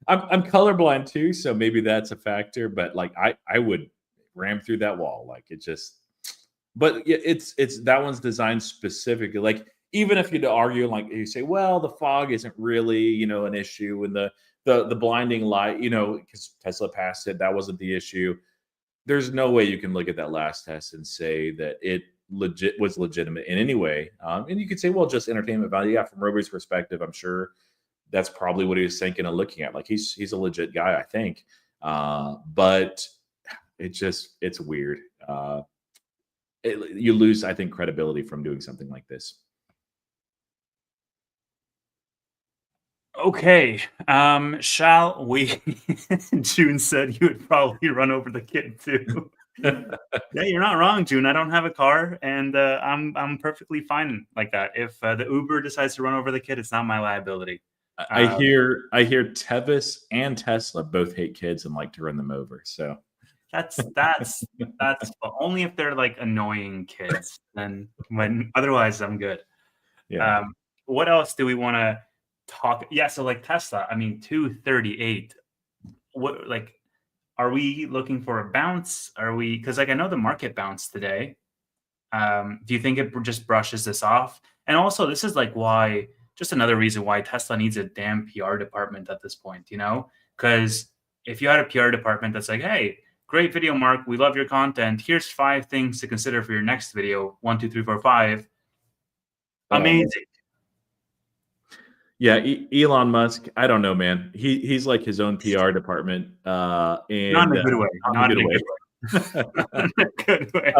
I'm colorblind too, so maybe that's a factor. But like, I would ram through that wall, like it just. But yeah, it's that one's designed specifically. Like even if you argue, like you say, well, the fog isn't really an issue, and the blinding light, because Tesla passed it, that wasn't the issue. There's no way you can look at that last test and say that it was legitimate in any way. And you could say, well, just entertainment value. Yeah, from Roby's perspective, I'm sure that's probably what he was thinking and looking at. Like he's a legit guy, I think. But it's weird. You lose, I think, credibility from doing something like this. okay. Shall we? June said you would probably run over the kid too. Yeah, you're not wrong, June. I don't have a car, and I'm perfectly fine like that. If the Uber decides to run over the kid, it's not my liability. I hear Tevis and Tesla both hate kids and like to run them over. So That's only if they're like annoying kids. Then when otherwise, I'm good. yeah. What else do we want to talk? Yeah, so like Tesla. I mean, 238. What like? Are we looking for a bounce? Are we? Because like I know the market bounced today. Do you think it just brushes this off? And also, this is like why, just another reason why Tesla needs a damn PR department at this point, Because if you had a PR department that's like, hey, great video, Mark, we love your content. Here's 5 things to consider for your next video. 1, 2, 3, 4, 5. Amazing. Yeah, Elon Musk. I don't know, man. He's like his own PR department, Not and in a good way. Not in a good way. Not in a good way.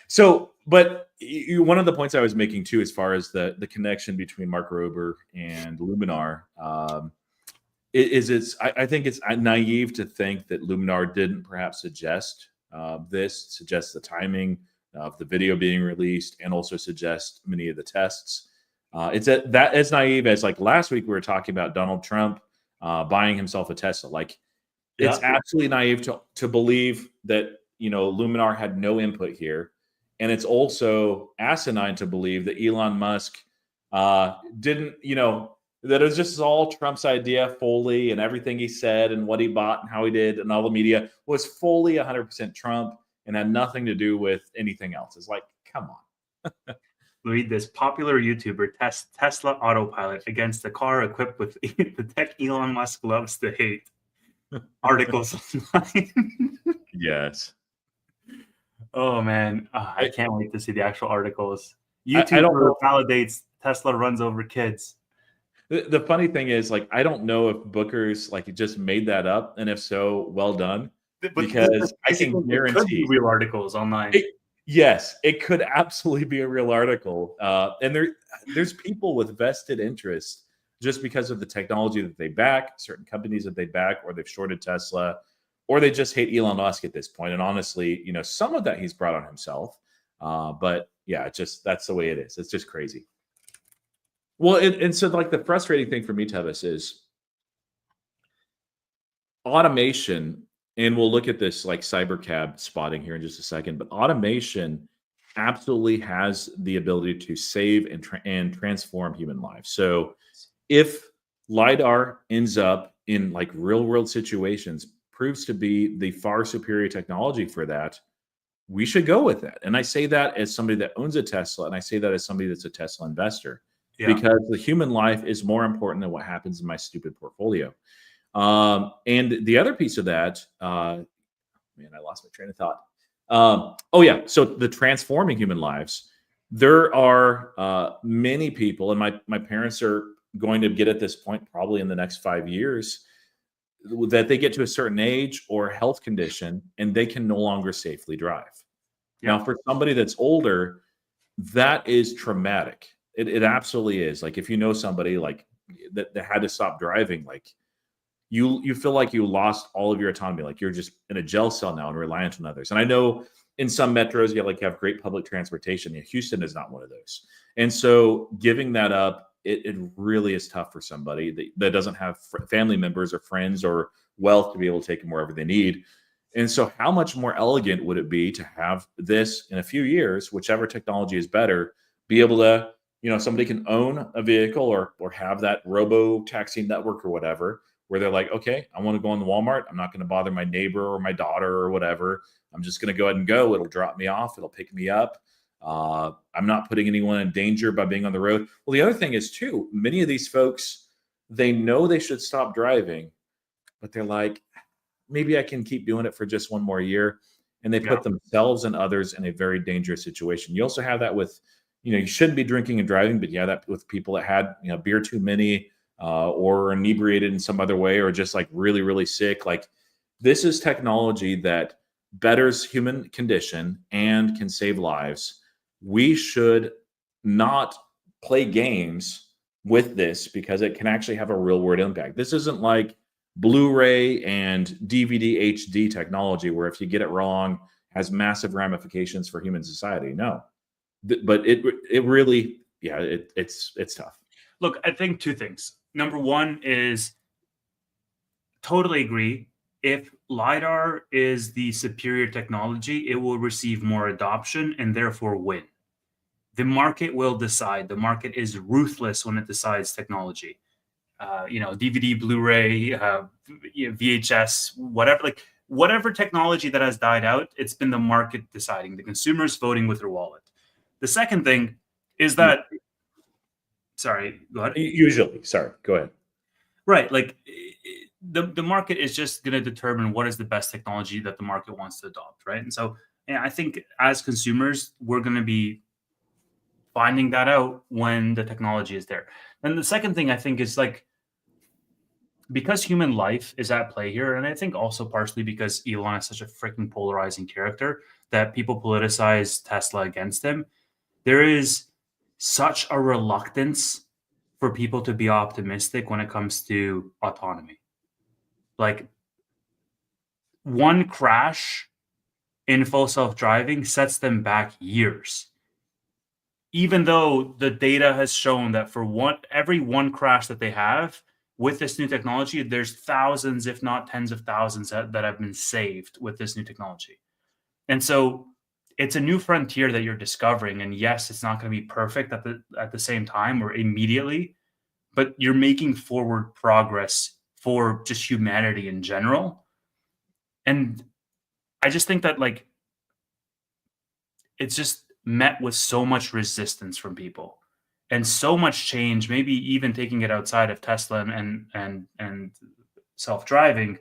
So, but one of the points I was making too, as far as the connection between Mark Rober and Luminar, I think it's naive to think that Luminar didn't perhaps suggest the timing of the video being released, and also suggest many of the tests. It's that as naive as like last week we were talking about Donald Trump buying himself a Tesla. Like it's absolutely naive to believe that Luminar had no input here, and it's also asinine to believe that Elon Musk didn't that it was just all Trump's idea fully, and everything he said and what he bought and how he did and all the media was fully 100% Trump and had nothing to do with anything else. It's like, come on. Read this. Popular YouTuber tests Tesla Autopilot against a car equipped with the tech Elon Musk loves to hate. Articles online. Yes. Oh, man. I can't wait to see the actual articles. YouTuber validates Tesla runs over kids. The funny thing is, like, I don't know if Booker's like just made that up, and if so, well done. Because I can guarantee real articles online. Yes, it could absolutely be a real article. And there's people with vested interest just because of the technology that they back, certain companies that they back, or they've shorted Tesla, or they just hate Elon Musk at this point. And honestly, some of that he's brought on himself. But yeah, that's the way it is. It's just crazy. Well, and so like the frustrating thing for me, Tevis, is automation. And we'll look at this like cybercab spotting here in just a second, but automation absolutely has the ability to save and transform human lives. So if lidar ends up in like real world situations, proves to be the far superior technology for that, we should go with that. And I say that as somebody that owns a Tesla, and I say that as somebody that's a Tesla investor, because the human life is more important than what happens in my stupid portfolio. And the other piece of that, man, I lost my train of thought. So the transforming human lives, there are many people, and my parents are going to get at this point probably in the next 5 years, that they get to a certain age or health condition and they can no longer safely drive. Now, for somebody that's older, that is traumatic. It absolutely is. Like if you know somebody like that had to stop driving, like you feel like you lost all of your autonomy, like you're just in a jail cell now and reliant on others. And I know in some metros you have great public transportation. Houston is not one of those. And so giving that up, it really is tough for somebody that doesn't have family members or friends or wealth to be able to take them wherever they need. And so how much more elegant would it be to have this in a few years, whichever technology is better, be able to, somebody can own a vehicle or have that robo taxi network or whatever, where they're like, okay, I want to go on the Walmart. I'm not going to bother my neighbor or my daughter or whatever. I'm just going to go ahead and go. It'll drop me off. It'll pick me up. I'm not putting anyone in danger by being on the road. Well, the other thing is too, many of these folks, they know they should stop driving, but they're like, maybe I can keep doing it for just one more year. And they put themselves and others in a very dangerous situation. You also have that with, you shouldn't be drinking and driving, but that with people that had, beer too many, or inebriated in some other way, or just like really, really sick. Like, this is technology that betters human condition and can save lives. We should not play games with this because it can actually have a real world impact. This isn't like Blu-ray and DVD HD technology where if you get it wrong has massive ramifications for human society. No, but it really, it's tough. Look, I think two things. Number one is, totally agree. If lidar is the superior technology, it will receive more adoption and therefore win. The market will decide. The market is ruthless when it decides technology. DVD, Blu-ray, VHS, whatever technology that has died out, it's been the market deciding. The consumers voting with their wallet. The second thing is that, sorry, go ahead. Usually, sorry, go ahead. Right, like the market is just going to determine what is the best technology that the market wants to adopt, right? And so, I think as consumers, we're going to be finding that out when the technology is there. And the second thing I think is like, because human life is at play here, and I think also partially because Elon is such a freaking polarizing character that people politicize Tesla against him, there is such a reluctance for people to be optimistic when it comes to autonomy. Like, one crash in full self-driving sets them back years. Even though the data has shown that for every one crash that they have with this new technology, there's thousands, if not tens of thousands, that have been saved with this new technology. And so it's a new frontier that you're discovering. And yes, it's not going to be perfect at the same time or immediately, but you're making forward progress for just humanity in general. And I just think that, like, it's just met with so much resistance from people and so much change, maybe even taking it outside of Tesla and self-driving.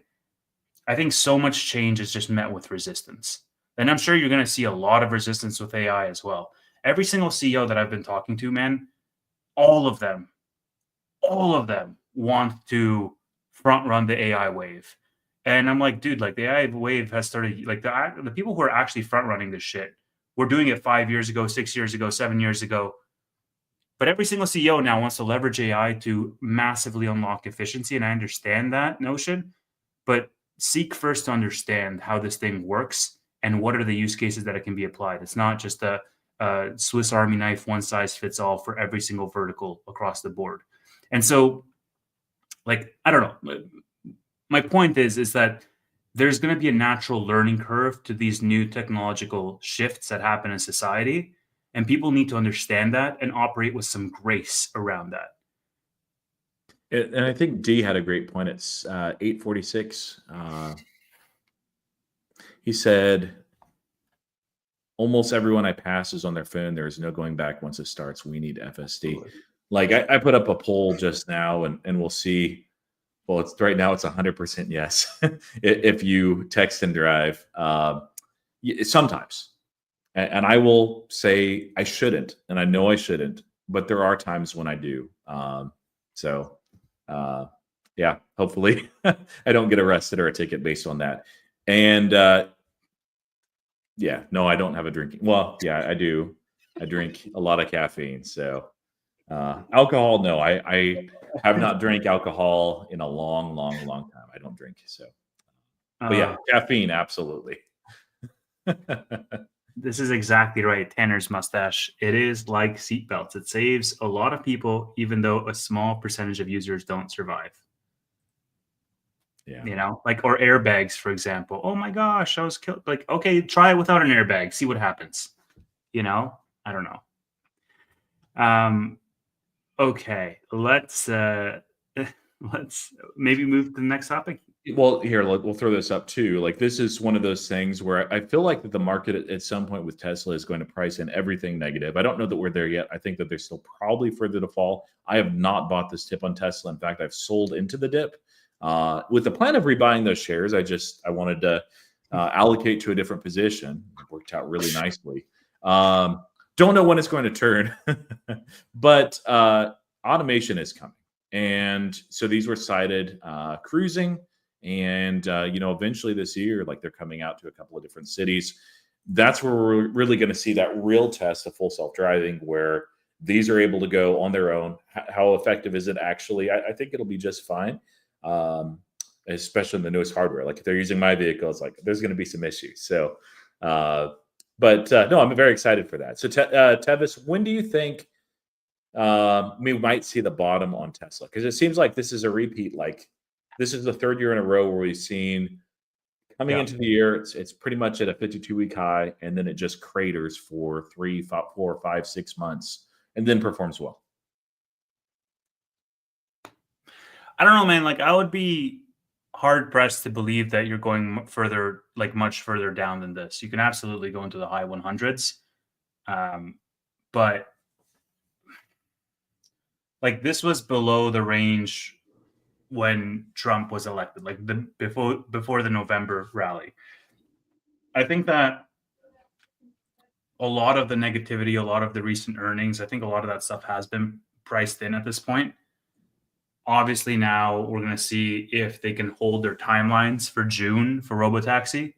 I think so much change is just met with resistance. And I'm sure you're going to see a lot of resistance with AI as well. Every single CEO that I've been talking to, man, all of them want to front run the AI wave. And I'm like, dude, like, the AI wave has started, like, the people who are actually front running this shit were doing it 5 years ago, 6 years ago, 7 years ago. But every single CEO now wants to leverage AI to massively unlock efficiency. And I understand that notion, but seek first to understand how this thing works and what are the use cases that it can be applied. It's not just a Swiss Army knife, one size fits all for every single vertical across the board. And so, like, I don't know. My point is that there's going to be a natural learning curve to these new technological shifts that happen in society. And people need to understand that and operate with some grace around that. And I think D had a great point. It's 846. He said, almost everyone I pass is on their phone. There is no going back once it starts. We need FSD. Like, I put up a poll just now and we'll see. Well, it's right now it's 100% yes. If you text and drive, sometimes. And I will say I shouldn't, and I know I shouldn't, but there are times when I do. Yeah, hopefully I don't get arrested or a ticket based on that. And yeah, no, I don't have a drinking. Well, yeah, I do. I drink a lot of caffeine. So alcohol, no, I have not drank alcohol in a long time. I don't drink. So, but yeah, caffeine, absolutely. This is exactly right. Tanner's mustache. It is like seatbelts. It saves a lot of people, even though a small percentage of users don't survive. Yeah. You know, like, or airbags, for example. Oh my gosh, I was killed. Like, okay, try it without an airbag. See what happens. You know, I don't know. Okay, let's maybe move to the next topic. Well, here, we'll throw this up too. Like, this is one of those things where I feel like that the market at some point with Tesla is going to price in everything negative. I don't know that we're there yet. I think that there's still probably further to fall. I have not bought this dip on Tesla. In fact, I've sold into the dip with the plan of rebuying those shares. I wanted to allocate to a different position. It worked out really nicely. Don't know when it's going to turn, but automation is coming. And so these were cited cruising. And, eventually this year, like, they're coming out to a couple of different cities. That's where we're really going to see that real test of full self-driving, where these are able to go on their own. How effective is it actually? I think it'll be just fine, especially in the newest hardware. Like, if they're using my vehicle, it's like there's going to be some issues. So, no, I'm very excited for that. So, Tevis, when do you think we might see the bottom on Tesla? Because it seems like this is a repeat. Like, this is the third year in a row where we've seen coming into the year, it's pretty much at a 52-week high, and then it just craters for 3, 4, 5, 6 months, and then performs well. I don't know, man. Like, I would be hard pressed to believe that you're going further, like much further down than this. You can absolutely go into the high 100s, but like, this was below the range when Trump was elected, like before the November rally. I think that a lot of the negativity, a lot of the recent earnings, I think a lot of that stuff has been priced in at this point. Obviously, now we're going to see if they can hold their timelines for June for robotaxi.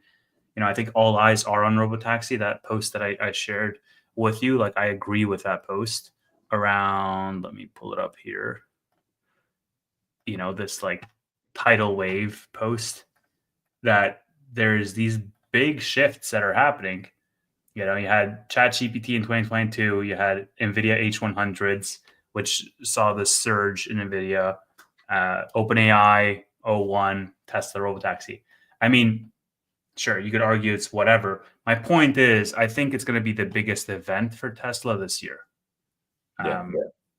I think all eyes are on robotaxi. That post that I shared with you, like, I agree with that post around, let me pull it up here. This like tidal wave post, that there's these big shifts that are happening. You had ChatGPT in 2022, you had NVIDIA H100s, which saw this surge in NVIDIA, OpenAI, O1, Tesla robotaxi. I mean, sure, you could argue it's whatever. My point is, I think it's going to be the biggest event for Tesla this year.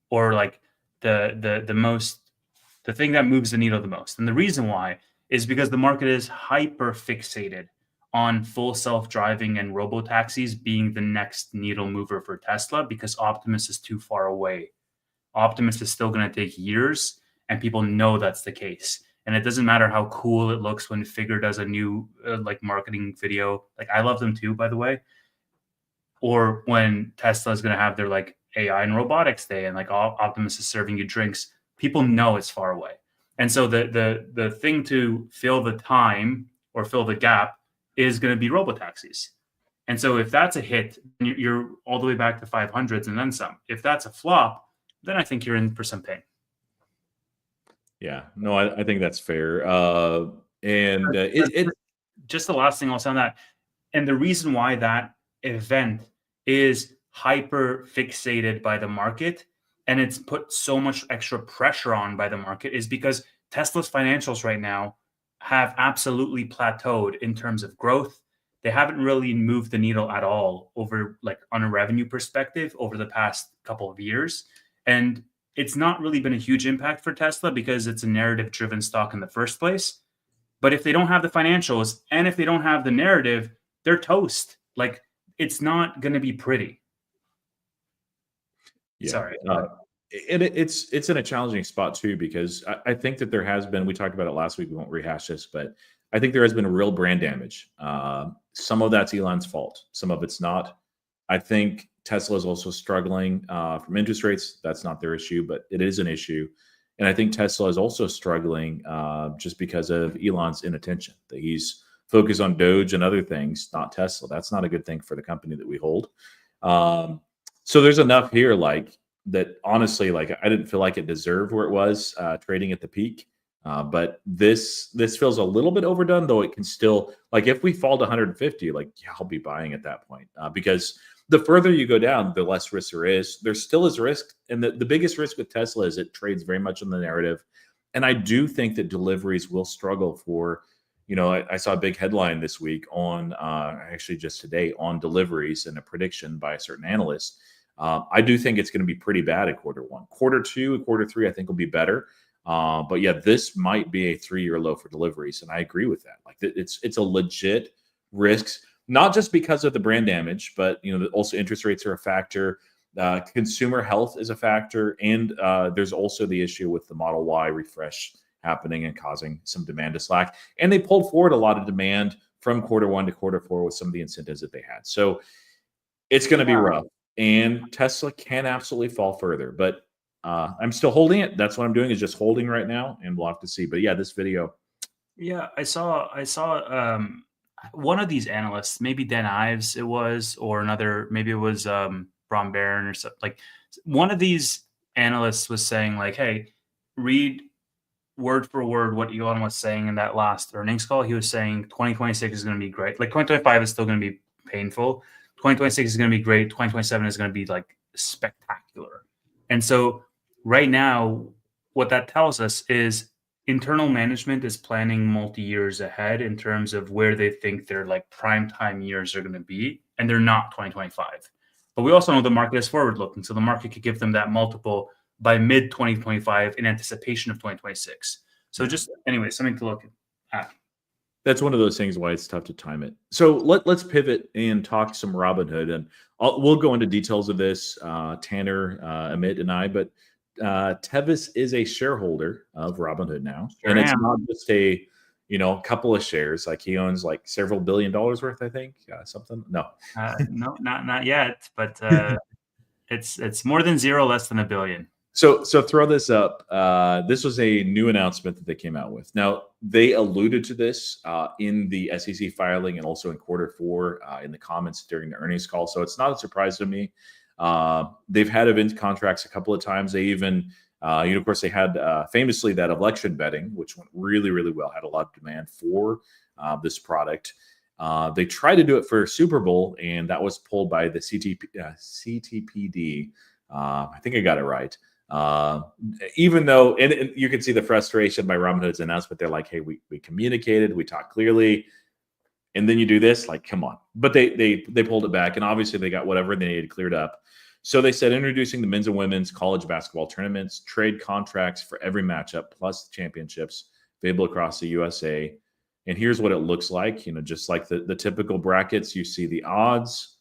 Or like the thing that moves the needle the most. And the reason why is because the market is hyper fixated on full self-driving and robotaxis being the next needle mover for Tesla, because Optimus is too far away. Optimus is still going to take years, and people know that's the case. And it doesn't matter how cool it looks when Figure does a new like marketing video. Like, I love them too, by the way. Or when Tesla is going to have their like AI and robotics day, and like Optimus is serving you drinks. People know it's far away. And so the thing to fill the time or fill the gap is going to be robotaxis. And so if that's a hit, you're all the way back to 500s and then some. If that's a flop, then I think you're in for some pain. Yeah, no, I think that's fair. Just the last thing I'll say on that, and the reason why that event is hyper fixated by the market, and it's put so much extra pressure on by the market, is because Tesla's financials right now have absolutely plateaued in terms of growth. They haven't really moved the needle at all over, like, on a revenue perspective over the past couple of years. And it's not really been a huge impact for Tesla because it's a narrative driven stock in the first place. But if they don't have the financials and if they don't have the narrative, they're toast. Like, it's not going to be pretty. Yeah. Sorry. It's in a challenging spot too, because I think that there has been, we talked about it last week, we won't rehash this, but I think there has been real brand damage. Some of that's Elon's fault. Some of it's not. I think Tesla is also struggling from interest rates. That's not their issue, but it is an issue. And I think Tesla is also struggling just because of Elon's inattention, that he's focused on Doge and other things, not Tesla. That's not a good thing for the company that we hold. So there's enough here, like, that honestly, like, I didn't feel like it deserved where it was trading at the peak. But this feels a little bit overdone, though it can still, like, if we fall to 150, like, yeah, I'll be buying at that point, because the further you go down, the less risk there is. There still is risk, and the biggest risk with Tesla is it trades very much on the narrative. And I do think that deliveries will struggle for, I saw a big headline this week on, actually just today, on deliveries and a prediction by a certain analyst. I do think it's going to be pretty bad at quarter 1. Quarter 2 and quarter 3, I think, will be better. But yeah, this might be a 3-year low for deliveries, and I agree with that. Like, it's a legit risk, not just because of the brand damage, but also interest rates are a factor. Consumer health is a factor, and there's also the issue with the Model Y refresh happening and causing some demand to slack. And they pulled forward a lot of demand from quarter 1 to quarter 4 with some of the incentives that they had. So it's going to be rough, and Tesla can absolutely fall further, but I'm still holding it. That's what I'm doing, is just holding right now, and we'll have to see. But yeah, this video. Yeah, I saw one of these analysts, maybe Dan Ives it was, or another, maybe it was Bron Barron or something. Like, one of these analysts was saying, like, hey, read word for word what Elon was saying in that last earnings call. He was saying 2026 is going to be great. Like, 2025 is still going to be painful. 2026 is going to be great. 2027 is going to be like spectacular. And so right now, what that tells us is internal management is planning multi-years ahead in terms of where they think their like prime time years are going to be, and they're not 2025. But we also know the market is forward looking, so the market could give them that multiple by mid 2025 in anticipation of 2026. So just anyway, something to look at. That's one of those things why it's tough to time it. So let's pivot and talk some Robinhood, and we'll go into details of this, Tanner, Amit, and I. But Tevis is a shareholder of Robinhood now, Sure and it's am. not just a couple of shares. Like, he owns like several $1 billion worth, I think, something. No, No, not yet, but it's more than zero, less than $1 billion. So throw this up. This was a new announcement that they came out with. Now, they alluded to this in the SEC filing and also in quarter 4 in the comments during the earnings call. So it's not a surprise to me. They've had event contracts a couple of times. They even, of course, they had famously that election betting, which went really, really well, had a lot of demand for this product. They tried to do it for Super Bowl, and that was pulled by the CTPD. I think I got it right. Even though, and you can see the frustration by Robinhood's announcement. They're like, hey, we communicated, we talked clearly, and then you do this, like, come on. But they pulled it back, and obviously they got whatever they needed cleared up. So they said, introducing the men's and women's college basketball tournaments, trade contracts for every matchup, plus championships available across the USA. And here's what it looks like. Just like the typical brackets, you see the odds.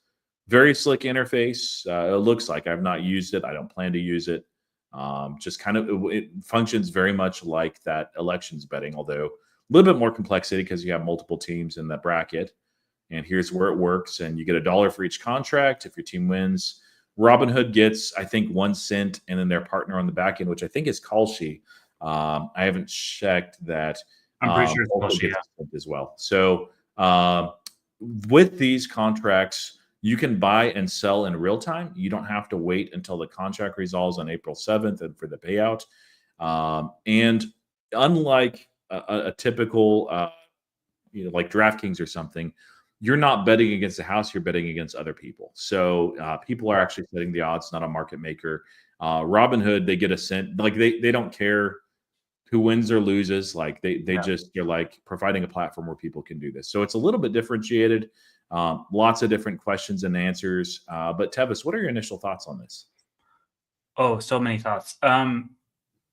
Very slick interface. It looks like, I've not used it. I don't plan to use it. Just kind of, it functions very much like that elections betting, although a little bit more complexity because you have multiple teams in that bracket. And here's where it works. And you get $1 for each contract if your team wins. Robinhood gets, I think, 1 cent, and then their partner on the back end, which I think is Kalshi. I haven't checked that. I'm pretty sure it's also Kalshi, gets a cent as well. So with these contracts, you can buy and sell in real time. You don't have to wait until the contract resolves on April 7th and for the payout. And unlike a typical, like DraftKings or something, you're not betting against the house, you're betting against other people. So people are actually setting the odds, not a market maker. Robinhood, they get a cent. Like, they don't care who wins or loses. Like, they just, you're like providing a platform where people can do this. So it's a little bit differentiated. Lots of different questions and answers. But Tevis, what are your initial thoughts on this? Oh, so many thoughts.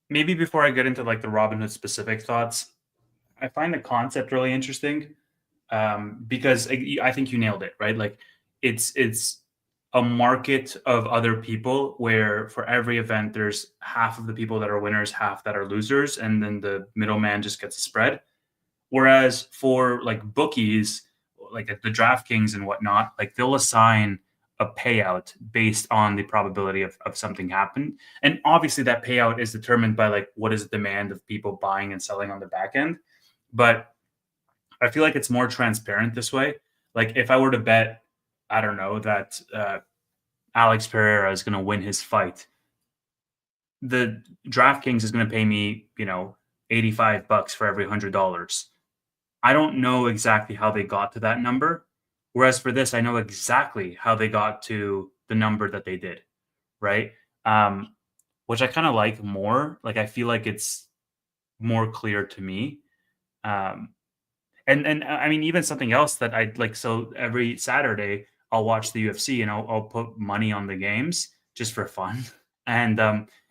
Maybe before I get into like the Robinhood specific thoughts, I find the concept really interesting because I think you nailed it, right? Like, it's a market of other people where for every event there's half of the people that are winners, half that are losers, and then the middleman just gets a spread. Whereas for like bookies, like at the DraftKings and whatnot, like they'll assign a payout based on the probability of something happening. And obviously that payout is determined by like what is the demand of people buying and selling on the back end. But I feel like it's more transparent this way. Like, if I were to bet, I don't know, that Alex Pereira is going to win his fight, the DraftKings is going to pay me, $85 for every $100. I don't know exactly how they got to that number. Whereas for this, I know exactly how they got to the number that they did, right? Which I kind of like more. Like I feel like it's more clear to me. Um, and I mean, even something else that I like. So every Saturday, I'll watch the UFC and I'll put money on the games just for fun. And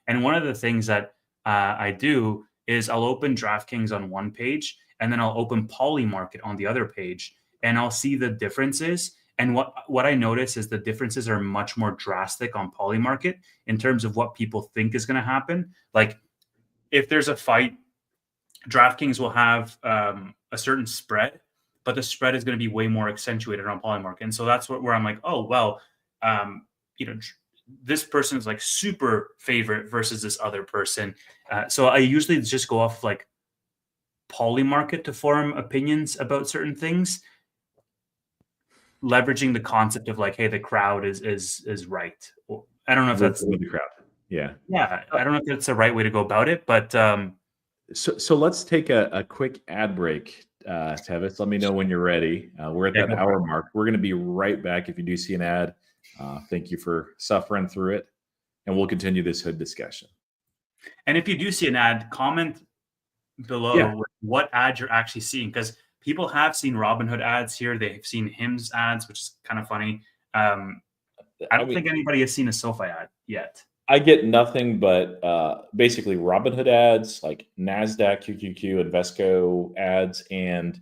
one of the things that I do is I'll open DraftKings on one page and then I'll open Polymarket on the other page, and I'll see the differences. And what I notice is the differences are much more drastic on Polymarket in terms of what people think is going to happen. Like if there's a fight, DraftKings will have a certain spread, but the spread is going to be way more accentuated on Polymarket. And so that's where I'm like, oh, well, you know, this person is like super favorite versus this other person. So I usually just go off like Polymarket to form opinions about certain things, leveraging the concept of like, hey, the crowd is right. I don't know if that's with the crowd. Yeah. I don't know if that's the right way to go about it, but So let's take a quick ad break, Tevis. Let me know when you're ready. We're at that hour mark. We're going to be right back. If you do see an ad, thank you for suffering through it, and we'll continue this hood discussion. And if you do see an ad, comment below what ad you're actually seeing, because people have seen Robinhood ads here. They've seen Hims ads, which is kind of funny. I don't think anybody has seen a SoFi ad yet. I get nothing but basically Robinhood ads, like NASDAQ, QQQ, Invesco ads. And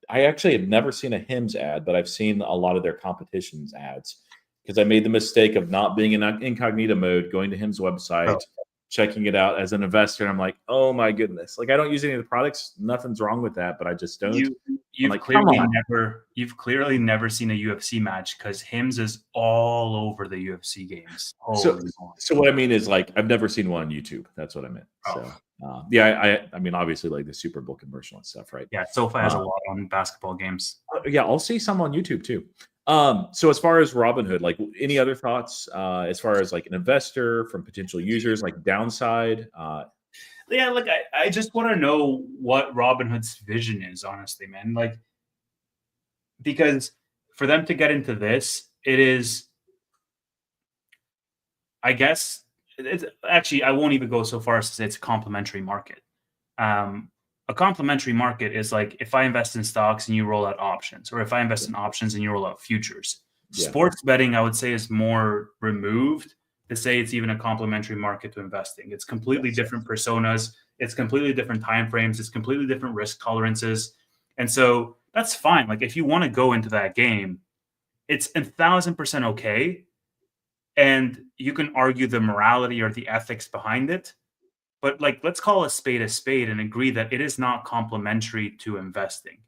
I actually have never seen a Hims ad, but I've seen a lot of their competition's ads because I made the mistake of not being in incognito mode, going to Hims website, checking it out as an investor. And I'm like, oh my goodness. Like I don't use any of the products. Nothing's wrong with that, but I just don't. You've clearly never seen a UFC match because Hims is all over the UFC games. So what I mean is like I've never seen one on YouTube. That's what I meant. So I mean obviously like the Super Bowl commercial and stuff, right? Yeah, SoFi has a lot on basketball games. Yeah, I'll see some on YouTube too. So as far as Robinhood, like any other thoughts as far as like an investor from potential users, like downside? Yeah, like I just want to know what Robinhood's vision is, honestly, man. Like, because for them to get into this, it is, I guess, it's actually, I won't even go so far as to say it's a complementary market. A complementary market is like if I invest in stocks and you roll out options, or if I invest in options and you roll out futures. Sports betting, I would say, is more removed to say it's even a complementary market to investing. It's completely different personas. It's completely different timeframes. It's completely different risk tolerances. And so that's fine. Like if you want to go into that game, it's 1,000% okay. And you can argue the morality or the ethics behind it. But like, let's call a spade and agree that it is not complementary to investing.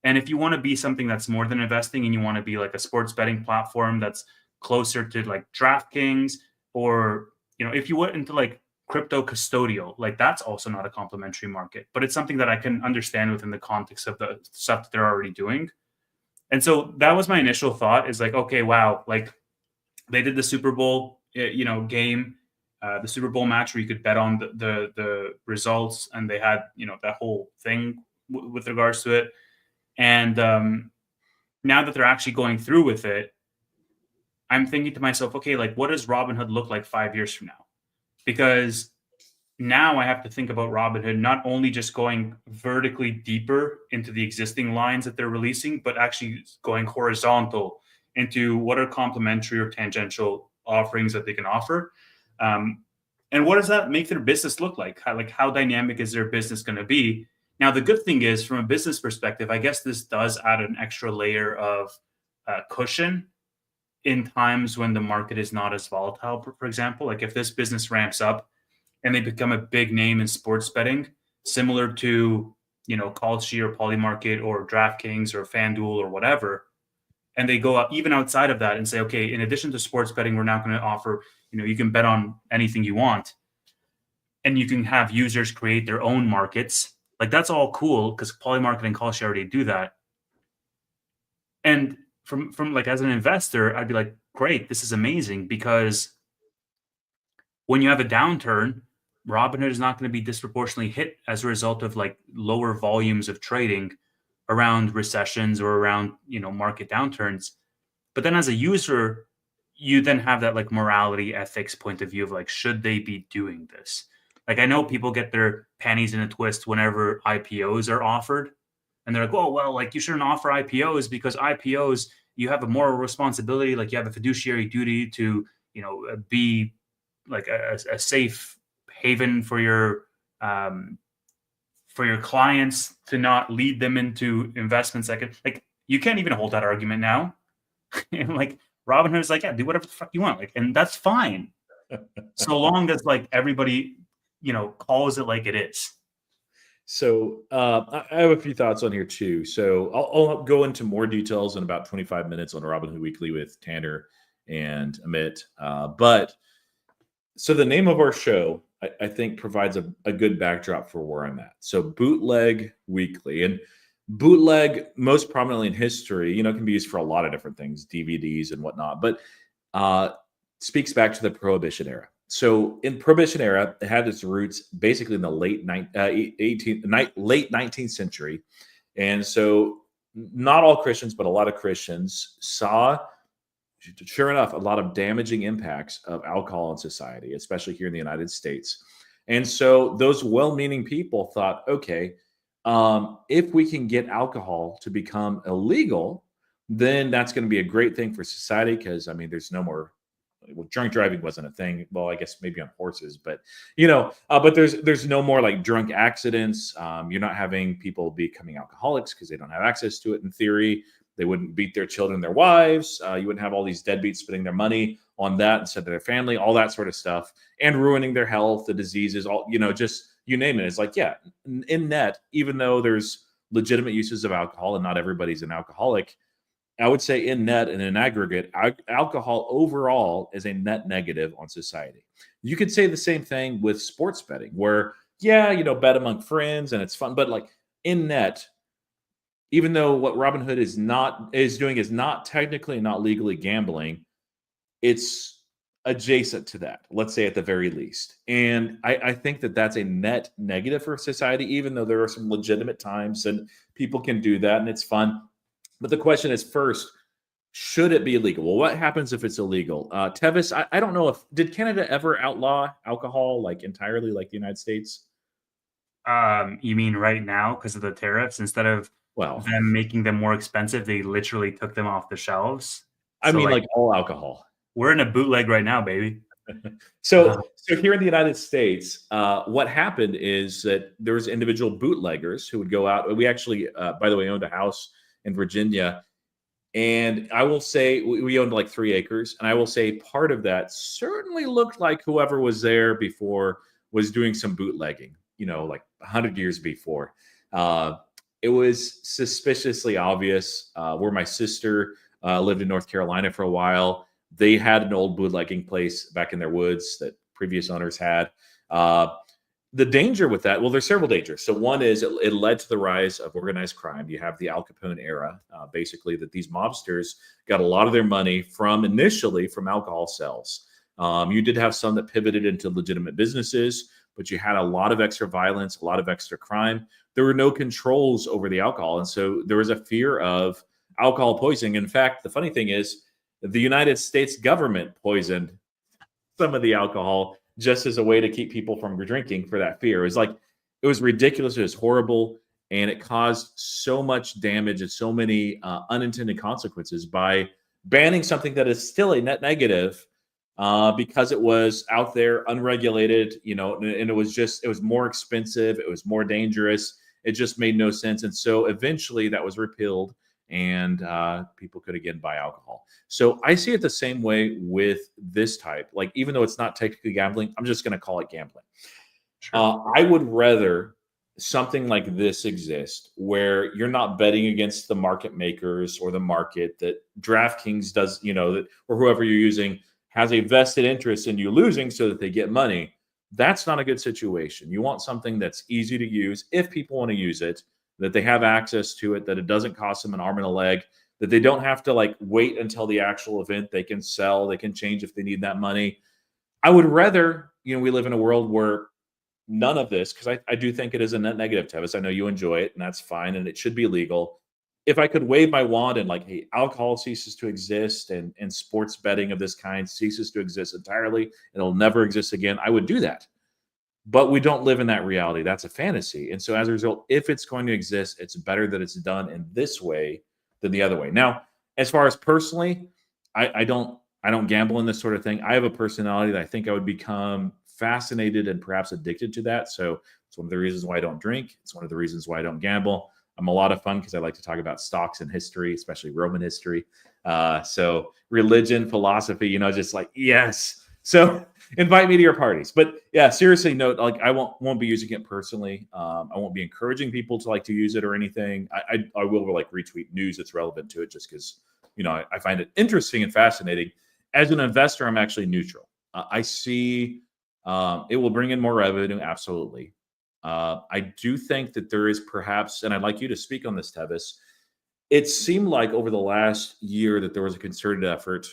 And if you want to be something that's more than investing and you want to be like a sports betting platform that's closer to like DraftKings, or, you know, if you went into like crypto custodial, like that's also not a complementary market, but it's something that I can understand within the context of the stuff that they're already doing. And so that was my initial thought is like, okay, wow, like they did the Super Bowl, you know, game, the Super Bowl match where you could bet on the results, and they had, you know, that whole thing with regards to it. And now that they're actually going through with it, I'm thinking to myself, okay, like what does Robinhood look like 5 years from now? Because now I have to think about Robinhood not only just going vertically deeper into the existing lines that they're releasing, but actually going horizontal into what are complementary or tangential offerings that they can offer. And what does that make their business look like? How dynamic is their business going to be? Now, the good thing is, from a business perspective, I guess this does add an extra layer of cushion in times when the market is not as volatile. For example, like if this business ramps up and they become a big name in sports betting, similar to, you know, Kalshi or Polymarket or DraftKings or FanDuel or whatever, and they go up even outside of that and say, okay, in addition to sports betting, we're now going to offer, you know, you can bet on anything you want, and you can have users create their own markets. Like that's all cool because Polymarket and Kalshi already do that. And from like as an investor, I'd be like, great, this is amazing, because when you have a downturn, Robinhood is not going to be disproportionately hit as a result of like lower volumes of trading around recessions or around, market downturns. But then as a user, you then have that like morality ethics point of view of like, should they be doing this? Like, I know people get their panties in a twist whenever IPOs are offered, and they're like, oh, well, like you shouldn't offer IPOs because IPOs, you have a moral responsibility, like you have a fiduciary duty to, be like a safe haven um, for your clients to not lead them into investments that could, like, you can't even hold that argument now. And like Robinhood is like, yeah, do whatever the fuck you want, like, and that's fine, so long as like everybody, calls it like it is. So I have a few thoughts on here too. So I'll go into more details in about 25 minutes on Robinhood Weekly with Tanner and Amit. But so the name of our show, I think, provides a good backdrop for where I'm at. So Btlg Weekly, and bootleg, most prominently in history, can be used for a lot of different things, DVDs and whatnot, but speaks back to the Prohibition era. So in Prohibition era, it had its roots basically in the late 19th century. And so not all Christians, but a lot of Christians saw, sure enough, a lot of damaging impacts of alcohol in society, especially here in the United States. And so those well-meaning people thought, okay, if we can get alcohol to become illegal, then that's going to be a great thing for society because, I mean, there's no more. Well, drunk driving wasn't a thing. Well, I guess maybe on horses, but but there's no more like drunk accidents. You're not having people becoming alcoholics because they don't have access to it. In theory, they wouldn't beat their children, their wives. You wouldn't have all these deadbeats spending their money on that instead of their family, all that sort of stuff, and ruining their health, the diseases, all just you name it. It's like, yeah, in net, even though there's legitimate uses of alcohol and not everybody's an alcoholic, I would say in net and in aggregate, alcohol overall is a net negative on society. You could say the same thing with sports betting, where, yeah, bet among friends and it's fun, but like in net, even though what Robinhood is doing is not technically not legally gambling, it's adjacent to that, let's say at the very least. And I think that that's a net negative for society, even though there are some legitimate times and people can do that and it's fun. But the question is, first, should it be illegal? Well, what happens if it's illegal? Tevis, I don't know did Canada ever outlaw alcohol like entirely like the United States? You mean right now because of the tariffs? Instead of them making them more expensive, they literally took them off the shelves. I mean, like all alcohol. We're in a bootleg right now, baby. So here in the United States, what happened is that there was individual bootleggers who would go out. We actually, by the way, owned a house in Virginia. And I will say we owned like 3 acres. And I will say part of that certainly looked like whoever was there before was doing some bootlegging, like 100 years before. It was suspiciously obvious. Where my sister lived in North Carolina for a while, they had an old bootlegging place back in their woods that previous owners had. The danger with that, well, there's several dangers. So one is it led to the rise of organized crime. You have the Al Capone era, basically, that these mobsters got a lot of their money initially from alcohol sales. You did have some that pivoted into legitimate businesses, but you had a lot of extra violence, a lot of extra crime. There were no controls over the alcohol. And so there was a fear of alcohol poisoning. In fact, the funny thing is the United States government poisoned some of the alcohol just as a way to keep people from drinking for that fear. It was ridiculous. It was horrible. And it caused so much damage and so many unintended consequences by banning something that is still a net negative because it was out there unregulated, and it was more expensive. It was more dangerous. It just made no sense. And so eventually that was repealed and people could again buy alcohol. So I see it the same way with this type. Like, even though it's not technically gambling, I'm just going to call it gambling. Sure. I would rather something like this exist where you're not betting against the market makers or the market, that DraftKings does, or whoever you're using has a vested interest in you losing so that they get money. That's not a good situation. You want something that's easy to use if people want to use it, that they have access to it, that it doesn't cost them an arm and a leg, that they don't have to wait until the actual event. They can sell, they can change if they need that money. I would rather, we live in a world where none of this, because I do think it is a net negative, Tevis. I know you enjoy it, and that's fine, and it should be legal. If I could wave my wand and like, hey, alcohol ceases to exist and sports betting of this kind ceases to exist entirely, and it'll never exist again, I would do that. But we don't live in that reality. That's a fantasy. And so as a result, if it's going to exist, it's better that it's done in this way than the other way. Now, as far as personally, I don't gamble in this sort of thing. I have a personality that I think I would become fascinated and perhaps addicted to that. So it's one of the reasons why I don't drink. It's one of the reasons why I don't gamble. I'm a lot of fun because I like to talk about stocks and history, especially Roman history. So religion, philosophy, just like, yes. So invite me to your parties. But yeah, seriously, no, like I won't be using it personally. I won't be encouraging people to like to use it or anything. I will like retweet news that's relevant to it just because, I find it interesting and fascinating. As an investor, I'm actually neutral. I see it will bring in more revenue, absolutely. I do think that there is perhaps, and I'd like you to speak on this, Tevis. It seemed like over the last year that there was a concerted effort,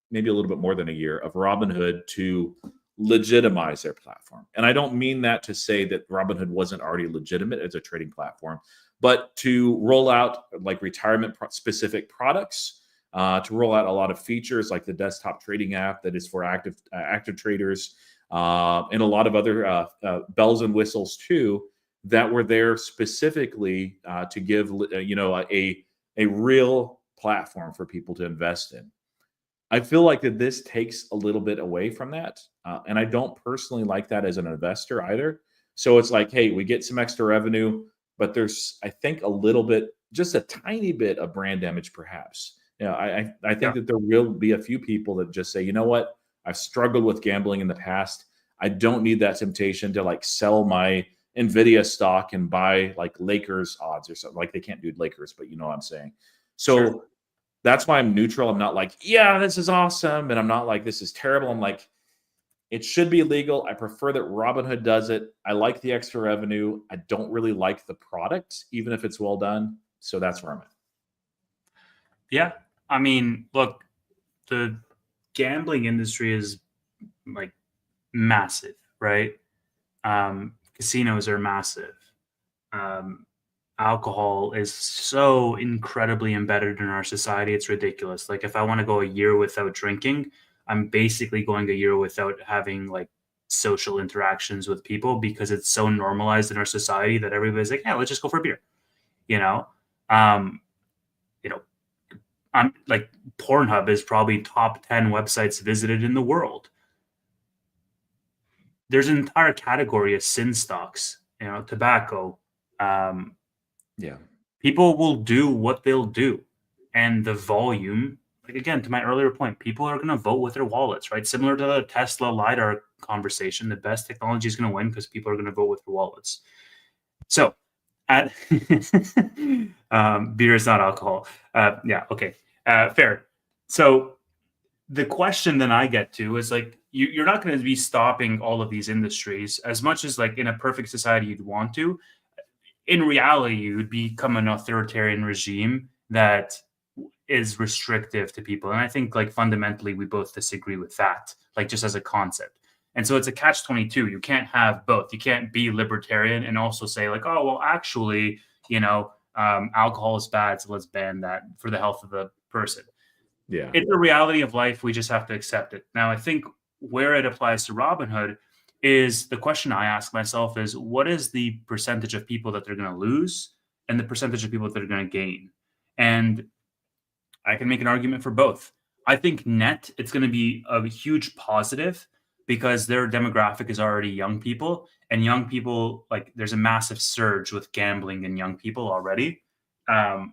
maybe a little bit more than a year, of Robinhood to legitimize their platform. And I don't mean that to say that Robinhood wasn't already legitimate as a trading platform, but to roll out like retirement specific products, to roll out a lot of features like the desktop trading app that is for active traders, and a lot of other bells and whistles too that were there specifically to give a real platform for people to invest in. I feel like that this takes a little bit away from that, and I don't personally like that as an investor either. So it's like, hey, we get some extra revenue, but there's, I think, a little bit, just a tiny bit of brand damage, perhaps. I think that there will be a few people that just say, you know what, I've struggled with gambling in the past. I don't need that temptation to like sell my Nvidia stock and buy like Lakers odds or something. Like they can't do Lakers, but you know what I'm saying. So Sure. that's why I'm neutral. I'm not like, yeah, this is awesome. And I'm not like, this is terrible. I'm like, it should be legal. I prefer that Robinhood does it. I like the extra revenue. I don't really like the product, even if it's well done. So that's where I'm at. Yeah. I mean, look, the gambling industry is like massive, right? Casinos are massive. Um, Alcohol is so incredibly embedded in our society. It's ridiculous. Like if I want to go a year without drinking, I'm basically going a year without having like social interactions with people because it's so normalized in our society that everybody's like, yeah, let's just go for a beer. You know, um, you know, I'm like Pornhub is probably top 10 websites visited in the world. There's an entire category of sin stocks, tobacco. Um, Yeah. People will do what they'll do. And the volume, like again, to my earlier point, people are going to vote with their wallets, right? Similar to the Tesla lidar conversation, the best technology is going to win because people are going to vote with their wallets. So, at beer is not alcohol. Yeah, okay, fair. So the question then I get to is like, you're not going to be stopping all of these industries as much as like in a perfect society you'd want to. In reality, you would become an authoritarian regime that is restrictive to people. And I think like fundamentally we both disagree with that, like just as a concept. And so it's a catch-22. You can't have both. You can't be libertarian and also say like, oh, well, actually, alcohol is bad, so let's ban that for the health of the person. Yeah. It's a reality of life. We just have to accept it. Now, I think where it applies to Robinhood is the question I ask myself is what is the percentage of people that they're going to lose and the percentage of people that are going to gain? And I can make an argument for both. I think net, it's going to be a huge positive because their demographic is already young people, and young people, like there's a massive surge with gambling in young people already. And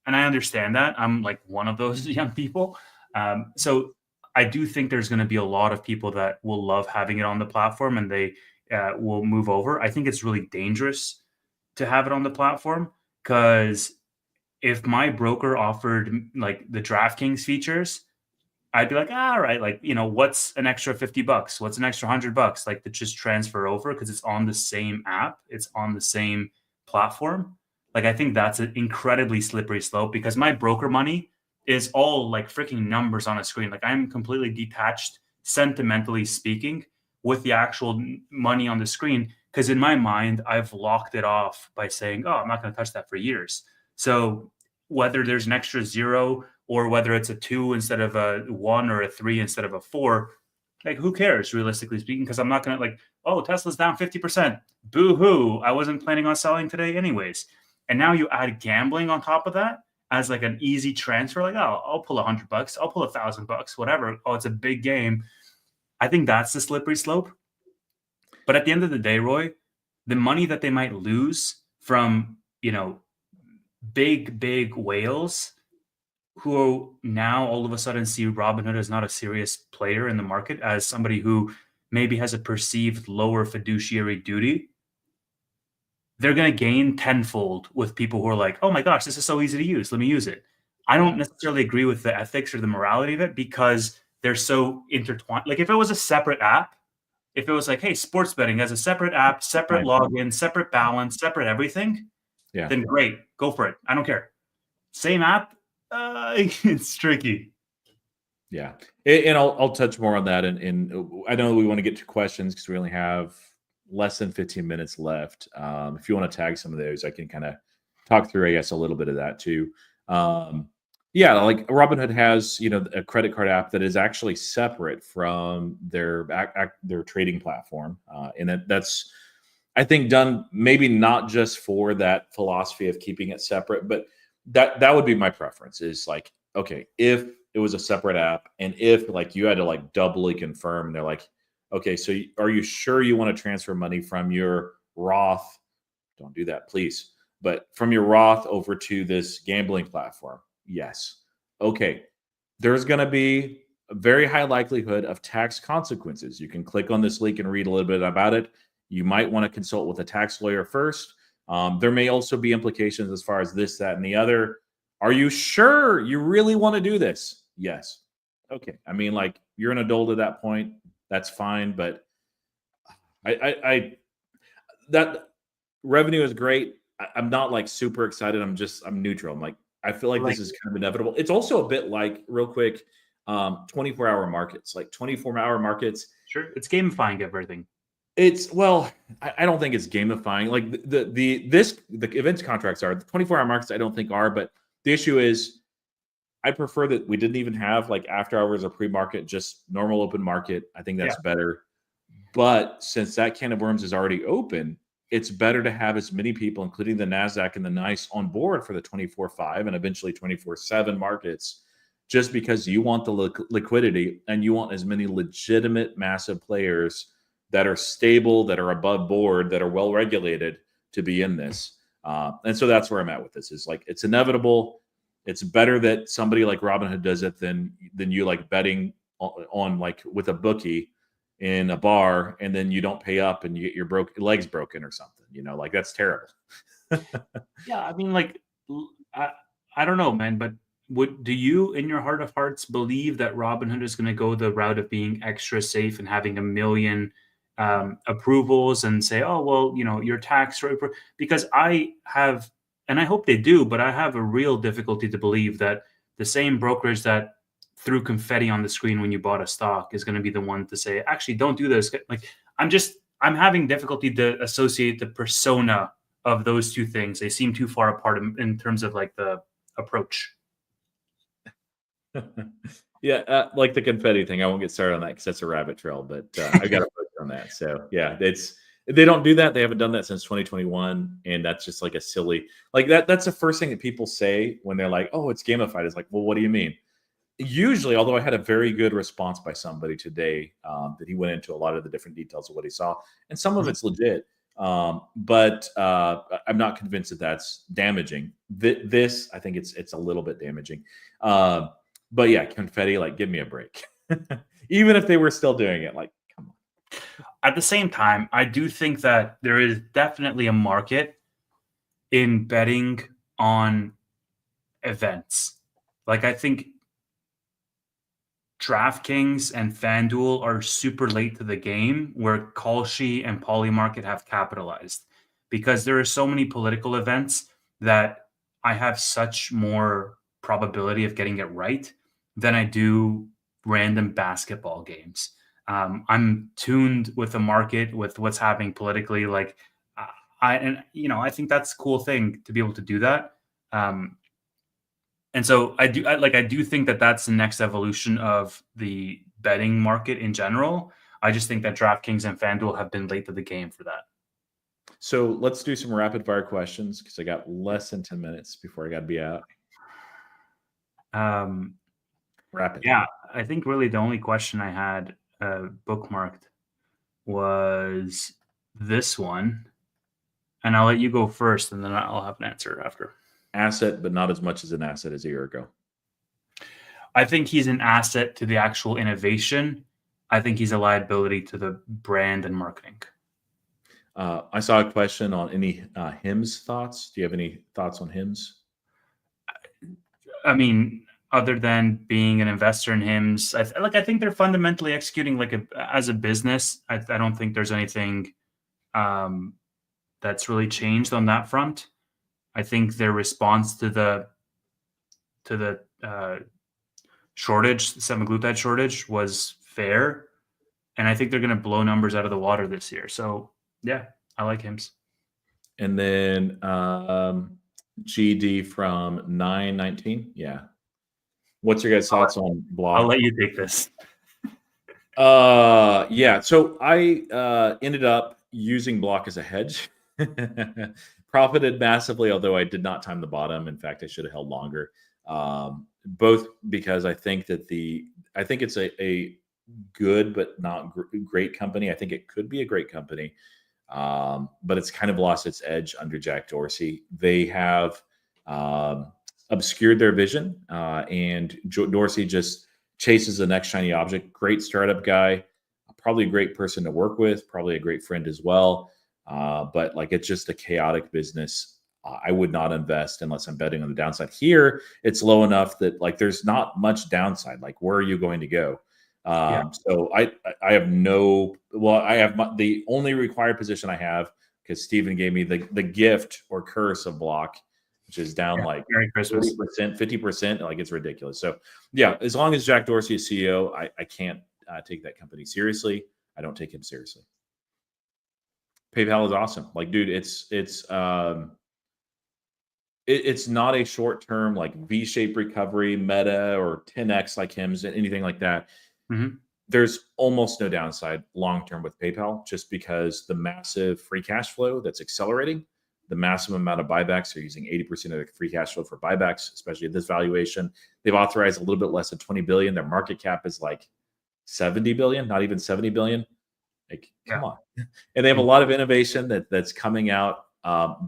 I understand that. I'm like one of those young people. So I do think there's going to be a lot of people that will love having it on the platform and they will move over. I think it's really dangerous to have it on the platform because if my broker offered like the DraftKings features, I'd be like, all right, like, what's an extra $50? What's an extra $100? Like to just transfer over because it's on the same app. It's on the same platform. Like, I think that's an incredibly slippery slope because my broker money is all like freaking numbers on a screen. Like I'm completely detached, sentimentally speaking, with the actual money on the screen. Because in my mind, I've locked it off by saying, oh, I'm not going to touch that for years. So whether there's an extra zero or whether it's a 2 instead of a 1 or a 3 instead of a 4, like who cares, realistically speaking? Because I'm not going to like, oh, Tesla's down 50%. Boo hoo. I wasn't planning on selling today anyways. And now you add gambling on top of that as like an easy transfer. Like, oh, I'll pull $100. I'll pull $1,000, whatever. Oh, it's a big game. I think that's the slippery slope. But at the end of the day, Roy, the money that they might lose from, big whales who now all of a sudden see Robinhood as not a serious player in the market, as somebody who maybe has a perceived lower fiduciary duty, they're going to gain tenfold with people who are like, oh my gosh, this is so easy to use. Let me use it. I don't necessarily agree with the ethics or the morality of it because they're so intertwined. Like if it was a separate app, if it was like, hey, sports betting has a separate app, separate login, separate balance, separate everything, then great, go for it. I don't care. Same app, it's tricky. Yeah, and I'll touch more on that. And I know we want to get to questions because we only have less than 15 minutes left. If you want to tag some of those, I can kind of talk through, I guess, a little bit of that too. Yeah, like Robinhood has, a credit card app that is actually separate from their trading platform, and that's, I think, done maybe not just for that philosophy of keeping it separate, but that would be my preference. Is like, okay, if it was a separate app, and if like you had to like doubly confirm, and they're like, okay, so are you sure you want to transfer money from your Roth? Don't do that, please. But from your Roth over to this gambling platform. Yes. Okay. There's going to be a very high likelihood of tax consequences. You can click on this link and read a little bit about it. You might want to consult with a tax lawyer first. There may also be implications as far as this, that, and the other. Are you sure you really want to do this? Yes. Okay. I mean, like, you're an adult at that point. That's fine. But that revenue is great. I'm not like super excited. I'm neutral. I'm like, I feel like this is kind of inevitable. It's also a bit like, real quick, 24-hour markets, like 24-hour markets. Sure. It's gamifying everything. I don't think it's gamifying. Like the events contracts are. The 24-hour markets I don't think are, but the issue is I prefer that we didn't even have like after hours or pre-market, just normal open market. I think that's better. But since that can of worms is already open, it's better to have as many people, including the NASDAQ and the NICE, on board for the 24/5 and eventually 24/7 markets, just because you want the liquidity and you want as many legitimate, massive players that are stable, that are above board, that are well regulated to be in this. And so that's where I'm at with this. Is like, it's inevitable. It's better that somebody like Robinhood does it than you like betting on like with a bookie in a bar, and then you don't pay up and you get your legs broken or something, like that's terrible. Yeah. I mean, like, I don't know, man, but do you in your heart of hearts believe that Robinhood is going to go the route of being extra safe and having 1 million approvals and say, oh, well, your tax rate? Because I have, and I hope they do, but I have a real difficulty to believe that the same brokerage that threw confetti on the screen when you bought a stock is going to be the one to say, actually, don't do this. Like, I'm having difficulty to associate the persona of those two things. They seem too far apart in terms of like the approach. Yeah, like the confetti thing. I won't get started on that because that's a rabbit trail, but I got to focus on that. So yeah, they don't do that. They haven't done that since 2021, and that's just like a silly, like that's the first thing that people say when they're like, "Oh, it's gamified." It's like, well, what do you mean? Usually, although I had a very good response by somebody today, that he went into a lot of the different details of what he saw, and some of it's legit, but I'm not convinced that that's damaging. This, I think it's a little bit damaging. But yeah, confetti, like, give me a break. Even if they were still doing it, like, come on. At the same time, I do think that there is definitely a market in betting on events. Like, I think DraftKings and FanDuel are super late to the game where Kalshi and Polymarket have capitalized, because there are so many political events that I have such more probability of getting it right than I do random basketball games. I'm tuned with the market, with what's happening politically. Like, I think that's a cool thing to be able to do that. And so I do think that that's the next evolution of the betting market in general. I just think that DraftKings and FanDuel have been late to the game for that. So let's do some rapid fire questions because I got less than 10 minutes before I got to be out. Rapid. Yeah, I think really the only question I had bookmarked was this one, and I'll let you go first, and then I'll have an answer after. Asset, but not as much as an asset as a year ago. I think he's an asset to the actual innovation. I think he's a liability to the brand and marketing. I saw a question on any Hims thoughts. Do you have any thoughts on Hims? I mean, other than being an investor in Hims, I think they're fundamentally executing as a business. I don't think there's anything that's really changed on that front. I think their response to the shortage, the semaglutide shortage, was fair, and I think they're going to blow numbers out of the water this year. So yeah, I like Hims. And then GD from 919. Yeah. What's your guys' thoughts on Block? I'll let you take this. Yeah. So I ended up using Block as a hedge. Profited massively, although I did not time the bottom. In fact, I should have held longer. Both because I think that I think it's a good but not great company. I think it could be a great company, but it's kind of lost its edge under Jack Dorsey. They have obscured their vision, and Dorsey just chases the next shiny object. Great startup guy, probably a great person to work with, probably a great friend as well. But like, it's just a chaotic business. I would not invest unless I'm betting on the downside. Here, it's low enough that like there's not much downside. Like, where are you going to go? So I have the only required position I have, because Steven gave me the gift or curse of Block, which is down like Merry Christmas. 30%, 50%. Like, it's ridiculous. So yeah, as long as Jack Dorsey is CEO, I can't take that company seriously. I don't take him seriously. PayPal is awesome. Like, dude, it's not a short-term like V-shaped recovery, Meta or 10x like Hims, anything like that. Mm-hmm. There's almost no downside long-term with PayPal, just because the massive free cash flow that's accelerating, the massive amount of buybacks. They're using 80% of their free cash flow for buybacks, especially at this valuation. They've authorized a little bit less than 20 billion. Their market cap is like 70 billion, not even 70 billion. Like, come on. And they have a lot of innovation that's coming out.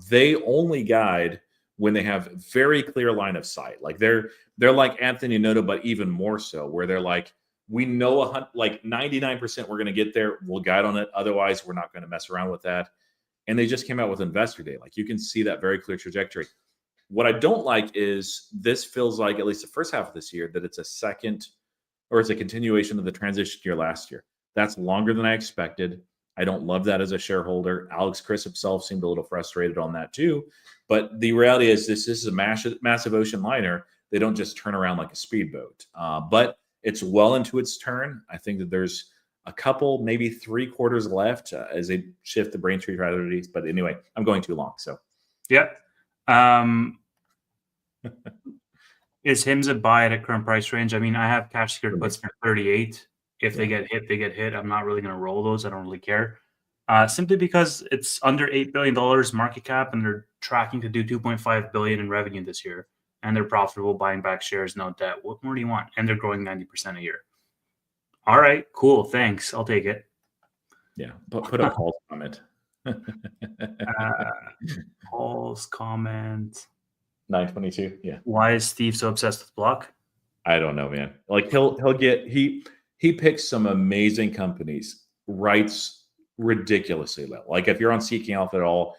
They only guide when they have very clear line of sight. Like, they're like Anthony Noto, but even more so, where they're like, we know like 99% we're going to get there. We'll guide on it. Otherwise, we're not going to mess around with that. And they just came out with Investor Day. Like, you can see that very clear trajectory. What I don't like is this feels like, at least the first half of this year, that it's a continuation of the transition year last year. That's longer than I expected. I don't love that as a shareholder. Alex Chris himself seemed a little frustrated on that too. But the reality is this is a massive ocean liner. They don't just turn around like a speedboat. But it's well into its turn. I think that there's a couple, maybe 3 quarters left as they shift the Braintree priorities. But anyway, I'm going too long. So, yeah. Is Hims a buy at a current price range? I mean, I have cash secured puts for 38. If they get hit, they get hit. I'm not really going to roll those. I don't really care. Simply because it's under $8 billion market cap, and they're tracking to do $2.5 billion in revenue this year, and they're profitable, buying back shares, no debt. What more do you want? And they're growing 90% a year. All right, cool. Thanks. I'll take it. Yeah, put up Paul's comment. Paul's comment. 922. Yeah. Why is Steve so obsessed with Block? I don't know, man. Like, he picks some amazing companies, writes ridiculously low. Like, if you're on Seeking Alpha at all,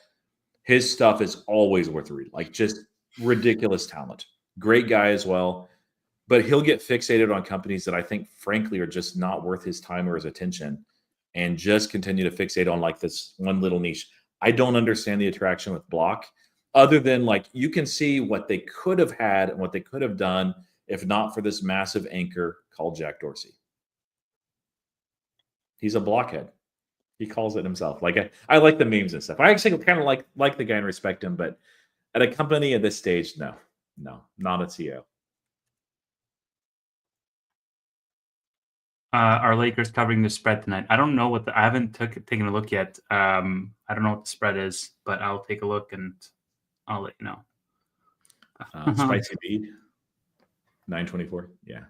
his stuff is always worth a read. Like, just ridiculous talent. Great guy as well. But he'll get fixated on companies that I think, frankly, are just not worth his time or his attention, and just continue to fixate on like this one little niche. I don't understand the attraction with Block, other than like, you can see what they could have had and what they could have done if not for this massive anchor called Jack Dorsey. He's a blockhead. He calls it himself. Like I like the memes and stuff. I actually kind of like the guy and respect him, but at a company at this stage, no, not a CEO. Are Lakers covering the spread tonight? I don't know I haven't taken a look yet. I don't know what the spread is, but I'll take a look and I'll let you know. Spicy bead, 924. Yeah.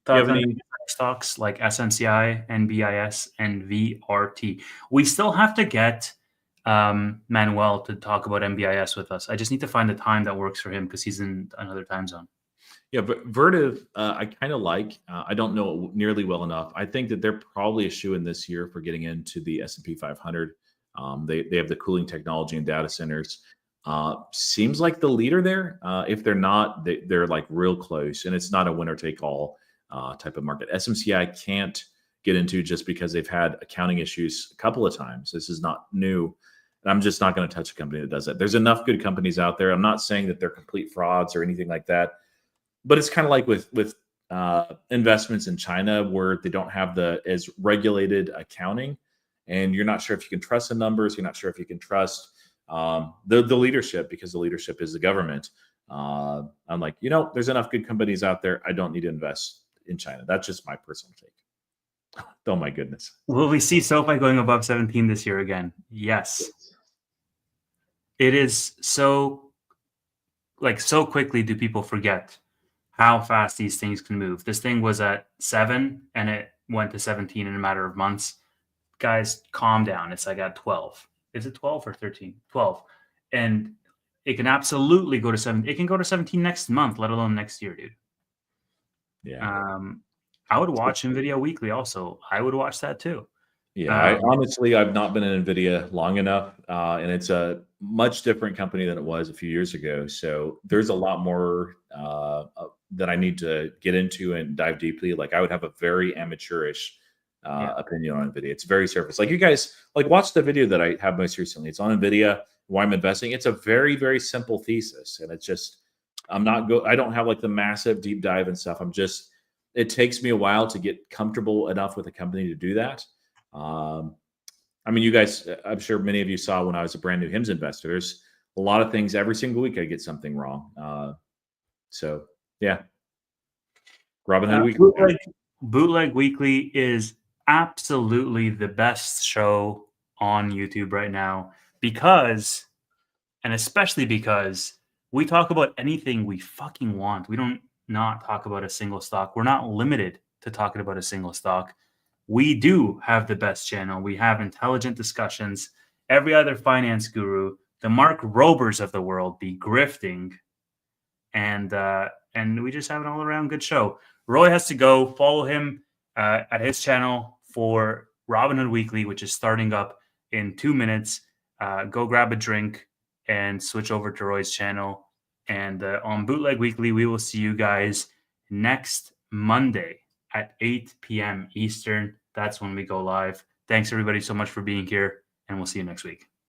Thoughts on stocks like SNCI, NBIS, and VRT? We still have to get Manuel to talk about NBIS with us. I just need to find the time that works for him because he's in another time zone. Yeah, but Vertiv, I kind of like. I don't know it nearly well enough. I think that they're probably a shoe in this year for getting into the S&P 500. They have the cooling technology and data centers. Seems like the leader there. If they're not, they're like real close, and it's not a winner take all type of market. SMCI can't get into just because they've had accounting issues a couple of times. This is not new. And I'm just not going to touch a company that does that. There's enough good companies out there. I'm not saying that they're complete frauds or anything like that. But it's kind of like with investments in China where they don't have the as regulated accounting, and you're not sure if you can trust the numbers. You're not sure if you can trust the leadership because the leadership is the government. I'm like, there's enough good companies out there. I don't need to invest in China. That's just my personal take. Oh my goodness. Will we see SoFi going above 17 this year again? Yes. It is so quickly do people forget how fast these things can move. This thing was at 7 and it went to 17 in a matter of months. Guys, calm down. It's like at 12. Is it 12 or 13? 12. And it can absolutely go to 7. It can go to 17 next month, let alone next year, dude. Yeah. I would watch NVIDIA Wkly also. I would watch that too. Yeah, I've not been in NVIDIA long enough, and it's a much different company than it was a few years ago. So there's a lot more that I need to get into and dive deeply. Like I would have a very amateurish opinion on NVIDIA. It's very surface. Like you guys, watch the video that I have most recently. It's on NVIDIA, why I'm investing. It's a very, very simple thesis, and it's just I don't have like the massive deep dive and stuff. It takes me a while to get comfortable enough with a company to do that. I mean, you guys, I'm sure many of you saw when I was a brand new HIMS investor, there's a lot of things every single week I get something wrong. So yeah. Robinhood Wkly. Bootleg Wkly is absolutely the best show on YouTube right now especially because we talk about anything we fucking want. We don't not talk about a single stock. We're not limited to talking about a single stock. We do have the best channel. We have intelligent discussions. Every other finance guru, the Mark Robers of the world, be grifting, and we just have an all-around good show. Roy has to go. Follow him at his channel for Robinhood Wkly, which is starting up in 2 minutes. Go grab a drink and switch over to Roy's channel. And on Bootleg Wkly, we will see you guys next Monday at 8 p.m. Eastern. That's when we go live. Thanks, everybody, so much for being here, and we'll see you next week.